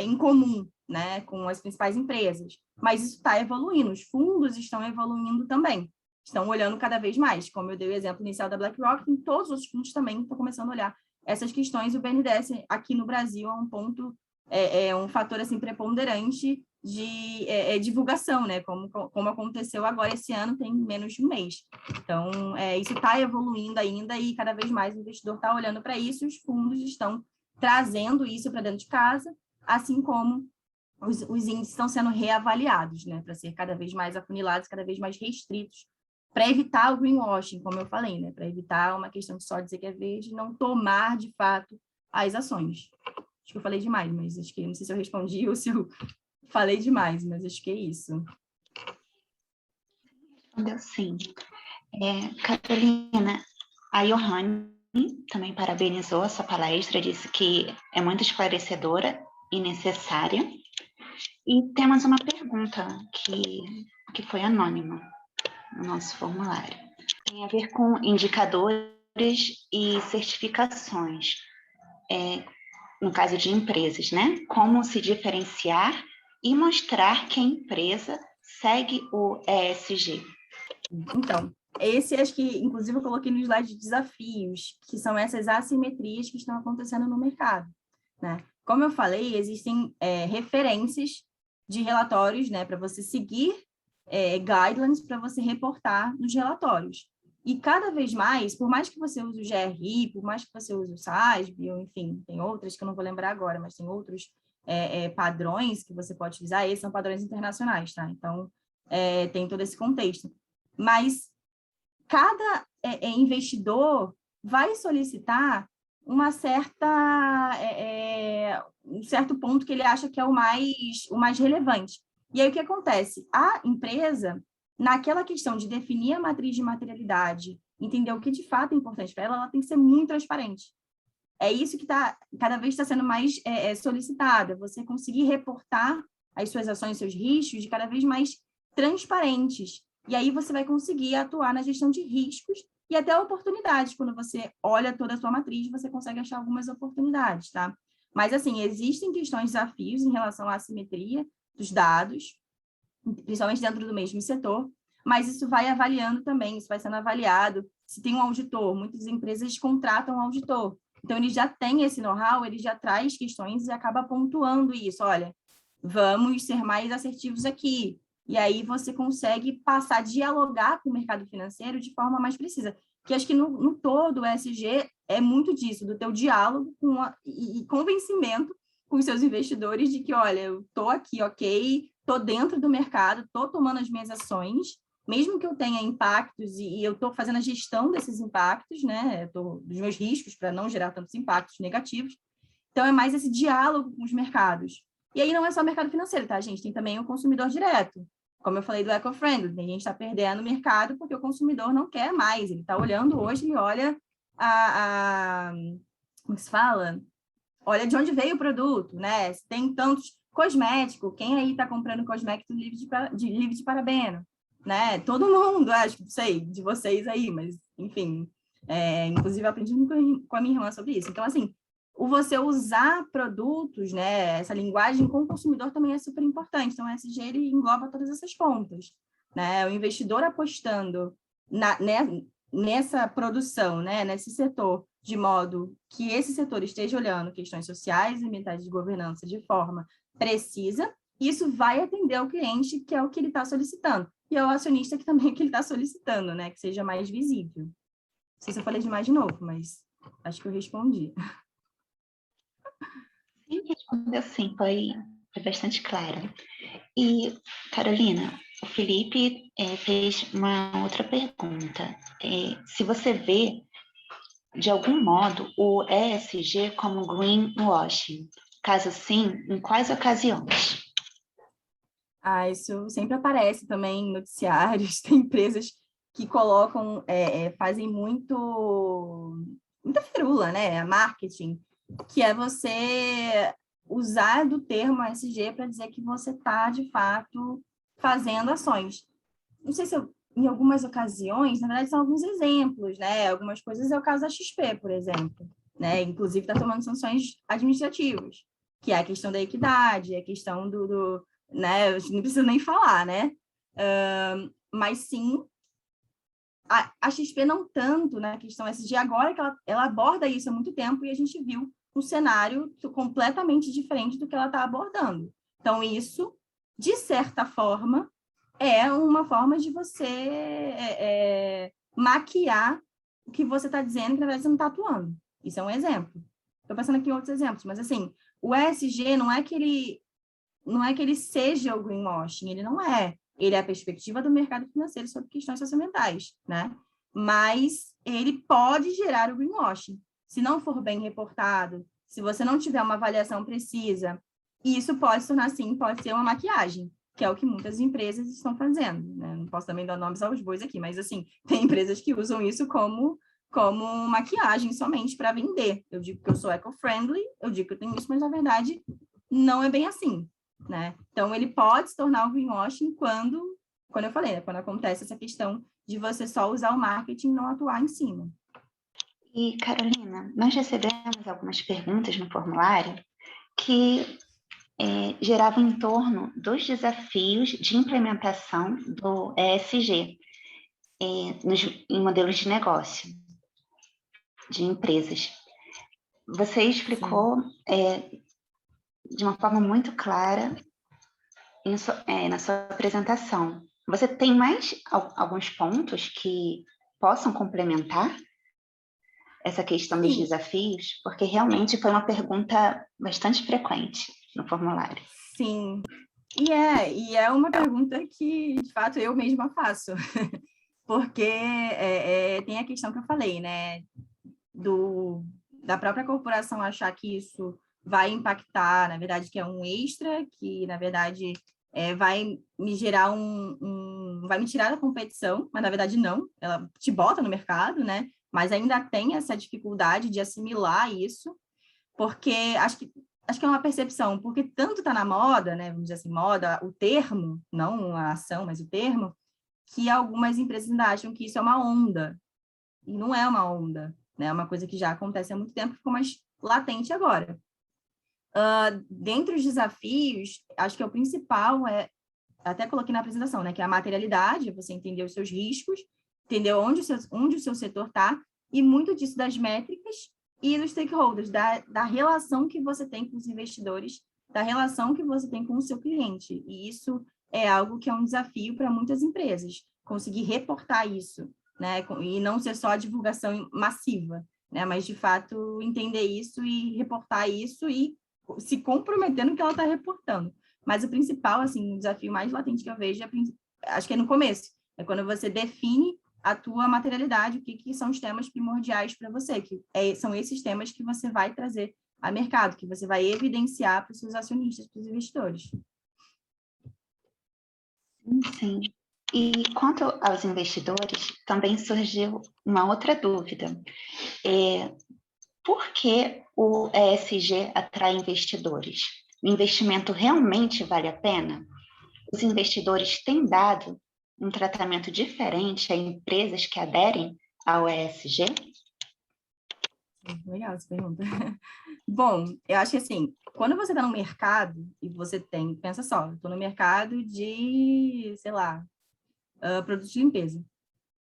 em comum, né, com as principais empresas. Mas isso está evoluindo, os fundos estão evoluindo também, estão olhando cada vez mais, como eu dei o exemplo inicial da BlackRock, em todos os outros fundos também estão começando a olhar essas questões, e o BNDES aqui no Brasil é um ponto, um fator assim, preponderante de divulgação, né, como aconteceu agora esse ano, tem menos de um mês. Então, isso está evoluindo ainda e cada vez mais o investidor está olhando para isso, e os fundos estão trazendo isso para dentro de casa, assim como os índices estão sendo reavaliados, né, para ser cada vez mais afunilados, cada vez mais restritos, para evitar o greenwashing, como eu falei, né, para evitar uma questão de só dizer que é verde e não tomar, de fato, as ações. Acho que eu falei demais, mas acho que não sei se eu respondi ou se eu falei demais, mas acho que é isso. Respondeu sim. Carolina, a Johanne também parabenizou essa palestra, disse que é muito esclarecedora e necessária. E temos uma pergunta que foi anônima no nosso formulário. Tem a ver com indicadores e certificações, no caso de empresas, né? Como se diferenciar e mostrar que a empresa segue o ESG? Então, esse acho que, inclusive, eu coloquei no slide de desafios, que são essas assimetrias que estão acontecendo no mercado, né? Como eu falei, existem referências de relatórios, né, para você seguir guidelines para você reportar nos relatórios. E cada vez mais, por mais que você use o GRI, por mais que você use o SASB, ou enfim, tem outras que eu não vou lembrar agora, mas tem outros padrões que você pode utilizar, esses são padrões internacionais, tá? Então, tem todo esse contexto. Mas cada investidor vai solicitar uma um certo ponto que ele acha que é o mais relevante. E aí, o que acontece? A empresa, naquela questão de definir a matriz de materialidade, entender o que de fato é importante para ela tem que ser muito transparente. É isso que cada vez está sendo mais solicitada, você conseguir reportar as suas ações, seus riscos, de cada vez mais transparentes. E aí você vai conseguir atuar na gestão de riscos e até oportunidades. Quando você olha toda a sua matriz, você consegue achar algumas oportunidades, tá? Mas, assim, existem questões, desafios em relação à assimetria dos dados, principalmente dentro do mesmo setor, mas isso vai avaliando também, isso vai sendo avaliado. Se tem um auditor, muitas empresas contratam um auditor. Então, ele já tem esse know-how, ele já traz questões e acaba pontuando isso. Olha, vamos ser mais assertivos aqui. E aí você consegue passar a dialogar com o mercado financeiro de forma mais precisa. Que acho que no todo o ESG é muito disso, do teu diálogo e convencimento com os seus investidores de que, olha, eu estou aqui, ok, estou dentro do mercado, estou tomando as minhas ações, mesmo que eu tenha impactos e eu estou fazendo a gestão desses impactos, né, dos meus riscos para não gerar tantos impactos negativos. Então, é mais esse diálogo com os mercados. E aí não é só o mercado financeiro, tá, gente? Tem também o consumidor direto. Como eu falei do eco-friendly, a gente está perdendo o mercado porque o consumidor não quer mais. Ele está olhando hoje, ele olha como se fala? Olha de onde veio o produto, né? Se tem tantos cosméticos, quem aí está comprando cosmético livre de parabeno, né? Todo mundo, acho, não sei, de vocês aí, mas, enfim, inclusive eu aprendi com a minha irmã sobre isso. Então, assim, o você usar produtos, né? Essa linguagem com o consumidor também é super importante. Então, o ESG, ele engloba todas essas pontas, né? O investidor apostando nessa produção, né? Nesse setor, de modo que esse setor esteja olhando questões sociais e ambientais de governança de forma precisa, isso vai atender ao cliente, que é o que ele está solicitando, e ao acionista, que também é o que ele está solicitando, né? Que seja mais visível. Não sei se eu falei demais de novo, mas acho que eu respondi. Sim, respondeu sim, foi bastante claro. E, Carolina, o Felipe fez uma outra pergunta. Se você vê, de algum modo, o ESG como greenwashing, caso sim, em quais ocasiões? Isso sempre aparece também em noticiários, tem empresas que colocam, fazem muita firula, né? Marketing, que é você usar do termo ESG para dizer que você está, de fato, fazendo ações. Não sei se em algumas ocasiões, na verdade, são alguns exemplos, né? Algumas coisas é o caso da XP, por exemplo, né? Inclusive, está tomando sanções administrativas, que é a questão da equidade, a questão né? Não precisa nem falar, né? Mas sim, a XP não tanto na questão ESG, agora que ela aborda isso há muito tempo e a gente viu um cenário completamente diferente do que ela está abordando. Então, isso, de certa forma, é uma forma de você maquiar o que você está dizendo, que na verdade você não está atuando. Isso é um exemplo. Estou pensando aqui em outros exemplos, mas assim, o ESG não é que ele seja o greenwashing, ele não é. Ele é a perspectiva do mercado financeiro sobre questões socioambientais, né? Mas ele pode gerar o greenwashing. Se não for bem reportado, se você não tiver uma avaliação precisa, isso pode se tornar, sim, pode ser uma maquiagem, que é o que muitas empresas estão fazendo, né? Não posso também dar nomes aos bois aqui, mas, assim, tem empresas que usam isso como maquiagem somente para vender. Eu digo que eu sou eco-friendly, eu digo que eu tenho isso, mas, na verdade, não é bem assim, né? Então, ele pode se tornar o greenwashing quando eu falei, né? Quando acontece essa questão de você só usar o marketing e não atuar em cima. E, Carolina, nós recebemos algumas perguntas no formulário que girava em torno dos desafios de implementação do ESG em modelos de negócio de empresas. Você explicou de uma forma muito clara na sua apresentação. Você tem mais alguns pontos que possam complementar essa questão dos desafios? Porque realmente foi uma pergunta bastante frequente no formulário. Sim, e é uma pergunta que, de fato, eu mesma faço, porque tem a questão que eu falei, né, da própria corporação achar que isso vai impactar, na verdade, que é um extra, que, na verdade, vai me gerar vai me tirar da competição, mas, na verdade, não, ela te bota no mercado, né, mas ainda tem essa dificuldade de assimilar isso, porque acho que é uma percepção, porque tanto está na moda, né, vamos dizer assim, moda, o termo, não a ação, mas o termo, que algumas empresas ainda acham que isso é uma onda, e não é uma onda, né, é uma coisa que já acontece há muito tempo, ficou mais latente agora. Dentre os desafios, acho que o principal até coloquei na apresentação, né, que é a materialidade, você entender os seus riscos, entender onde o seu setor está, e muito disso das métricas e dos stakeholders, da relação que você tem com os investidores, da relação que você tem com o seu cliente. E isso é algo que é um desafio para muitas empresas, conseguir reportar isso, né, e não ser só a divulgação massiva, né, mas, de fato, entender isso e reportar isso e se comprometer no que ela está reportando. Mas o principal, assim, o desafio mais latente que eu vejo, acho que é no começo, é quando você define a tua materialidade, o que são os temas primordiais para você, que são esses temas que você vai trazer a mercado, que você vai evidenciar para os seus acionistas, para os investidores. Sim. E quanto aos investidores, também surgiu uma outra dúvida. Por que o ESG atrai investidores? O investimento realmente vale a pena? Os investidores têm dado um tratamento diferente a empresas que aderem ao ESG? Legal essa pergunta. Bom, eu acho que assim, quando você está no mercado e você pensa só, eu estou no mercado de, sei lá, produtos de limpeza.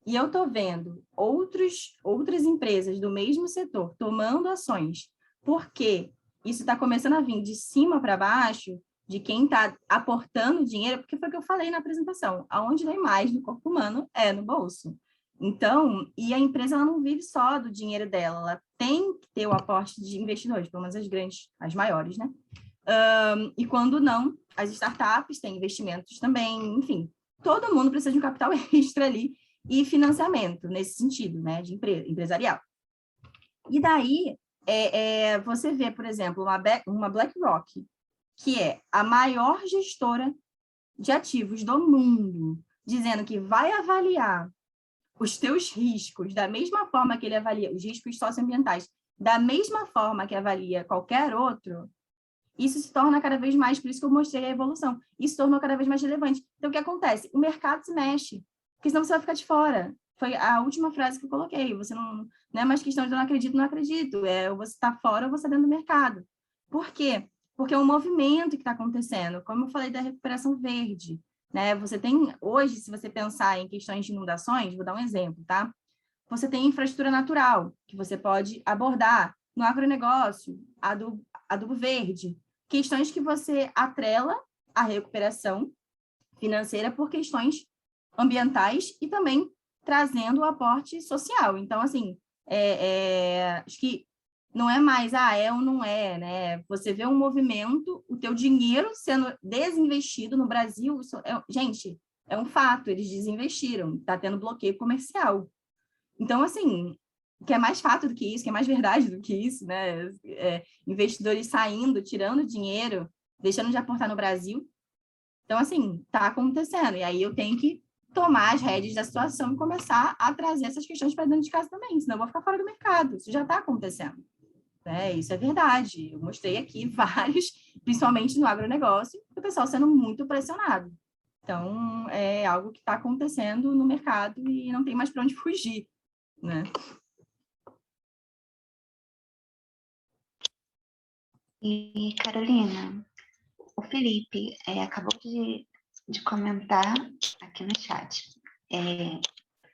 E eu estou vendo outras empresas do mesmo setor tomando ações, porque isso está começando a vir de cima para baixo, de quem está aportando dinheiro, porque foi o que eu falei na apresentação, aonde vem mais do corpo humano é no bolso. Então, e a empresa ela não vive só do dinheiro dela, ela tem que ter o aporte de investidores, pelo menos as grandes, as maiores, né? E quando não, as startups têm investimentos também, enfim, todo mundo precisa de um capital extra ali e financiamento nesse sentido, né, de empresarial. E daí, você vê, por exemplo, uma BlackRock, que é a maior gestora de ativos do mundo, dizendo que vai avaliar os teus riscos da mesma forma que ele avalia os riscos socioambientais, da mesma forma que avalia qualquer outro, isso se torna cada vez mais, por isso que eu mostrei a evolução, isso se tornou cada vez mais relevante. Então, o que acontece? O mercado se mexe, porque senão você vai ficar de fora. Foi a última frase que eu coloquei, você não é mais questão de não acredito, não acredito, ou você está fora ou você está dentro do mercado. Por quê? Porque é um movimento que está acontecendo, como eu falei da recuperação verde, né? Você tem, hoje, se você pensar em questões de inundações, vou dar um exemplo, tá? Você tem infraestrutura natural, que você pode abordar no agronegócio, adubo verde, questões que você atrela à recuperação financeira por questões ambientais e também trazendo o aporte social. Então, assim, acho que não é mais, é ou não é, né? Você vê um movimento, o teu dinheiro sendo desinvestido no Brasil, gente, é um fato, eles desinvestiram, está tendo bloqueio comercial. Então, assim, o que é mais fato do que isso, que é mais verdade do que isso, né? Investidores saindo, tirando dinheiro, deixando de aportar no Brasil. Então, assim, está acontecendo. E aí eu tenho que tomar as rédeas da situação e começar a trazer essas questões para dentro de casa também, senão eu vou ficar fora do mercado. Isso já está acontecendo. Isso é verdade. Eu mostrei aqui vários, principalmente no agronegócio, o pessoal sendo muito pressionado. Então, é algo que está acontecendo no mercado e não tem mais para onde fugir, né? E, Carolina, O Felipe acabou de comentar aqui no chat.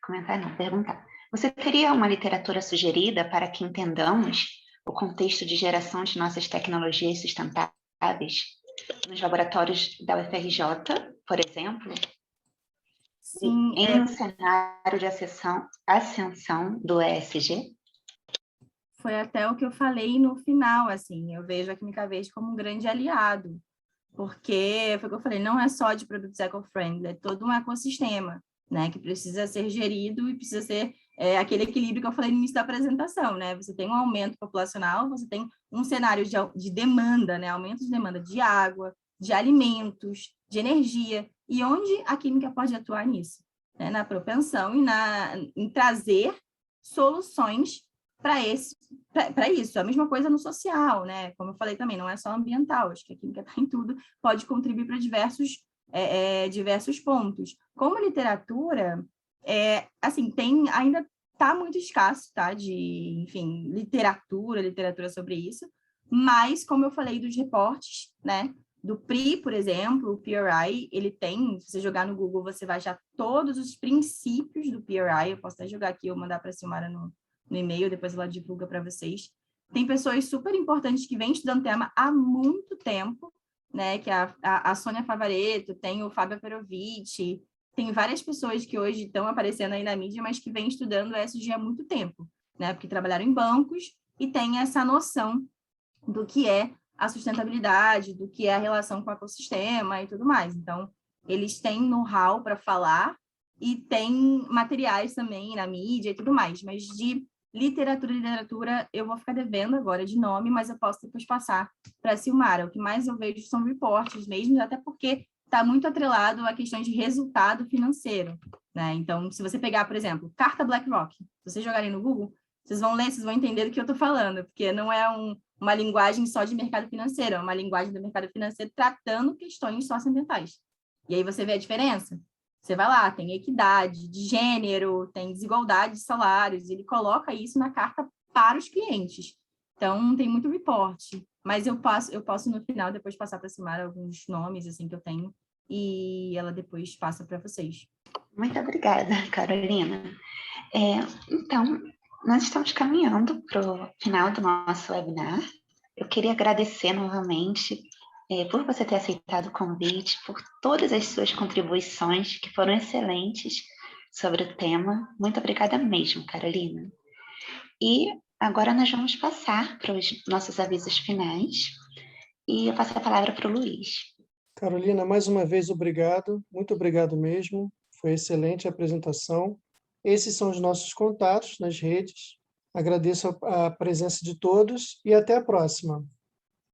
Comentar não, perguntar. Você teria uma literatura sugerida para que entendamos o contexto de geração de nossas tecnologias sustentáveis nos laboratórios da UFRJ, por exemplo? Sim, em um cenário de ascensão do ESG? foi até o que eu falei no final, assim, eu vejo a Química Verde como um grande aliado, porque, foi o que eu falei, não é só de produtos eco-friendly, é todo um ecossistema, né, que precisa ser gerido e precisa ser aquele equilíbrio que eu falei no início da apresentação, né, você tem um aumento populacional, você tem um cenário de demanda, né, aumento de demanda de água, de alimentos, de energia, e onde a química pode atuar nisso? Né, na propensão e em trazer soluções para isso. A mesma coisa no social, né? Como eu falei também, não é só ambiental, acho que a química está em tudo, pode contribuir para diversos pontos. Como literatura, assim, ainda está muito escasso, tá? Enfim, literatura sobre isso, mas, como eu falei dos reportes, né? Do PRI, por exemplo, o PRI, ele tem, se você jogar no Google, você vai achar todos os princípios do PRI, eu posso até jogar aqui, ou mandar para a Silmara no e-mail, depois ela divulga para vocês. Tem pessoas super importantes que vêm estudando o tema há muito tempo, né? Que é a Sônia Favaretto, tem o Fábio Perovic, tem várias pessoas que hoje estão aparecendo aí na mídia, mas que vêm estudando ESG há muito tempo, né? Porque trabalharam em bancos e têm essa noção do que é a sustentabilidade, do que é a relação com o ecossistema e tudo mais. Então, eles têm know-how para falar e tem materiais também na mídia e tudo mais, mas de literatura, eu vou ficar devendo agora de nome, mas eu posso depois passar para a Silmara. O que mais eu vejo são reportes mesmo, até porque está muito atrelado a questões de resultado financeiro, né? Então, se você pegar, por exemplo, carta BlackRock, se vocês jogarem no Google, vocês vão ler, vocês vão entender do que eu estou falando, porque não é uma linguagem só de mercado financeiro, é uma linguagem do mercado financeiro tratando questões socioambientais. E aí você vê a diferença? Você vai lá, tem equidade de gênero, tem desigualdade de salários, ele coloca isso na carta para os clientes. Então, tem muito reporte, mas eu posso no final depois passar para a Silmara alguns nomes assim que eu tenho e ela depois passa para vocês. Muito obrigada, Carolina. Então, nós estamos caminhando para o final do nosso webinar. Eu queria agradecer novamente por você ter aceitado o convite, por todas as suas contribuições, que foram excelentes sobre o tema. Muito obrigada mesmo, Carolina. E agora nós vamos passar para os nossos avisos finais. E eu passo a palavra para o Luiz. Carolina, mais uma vez, obrigado. Muito obrigado mesmo. Foi excelente a apresentação. Esses são os nossos contatos nas redes. Agradeço a presença de todos e até a próxima.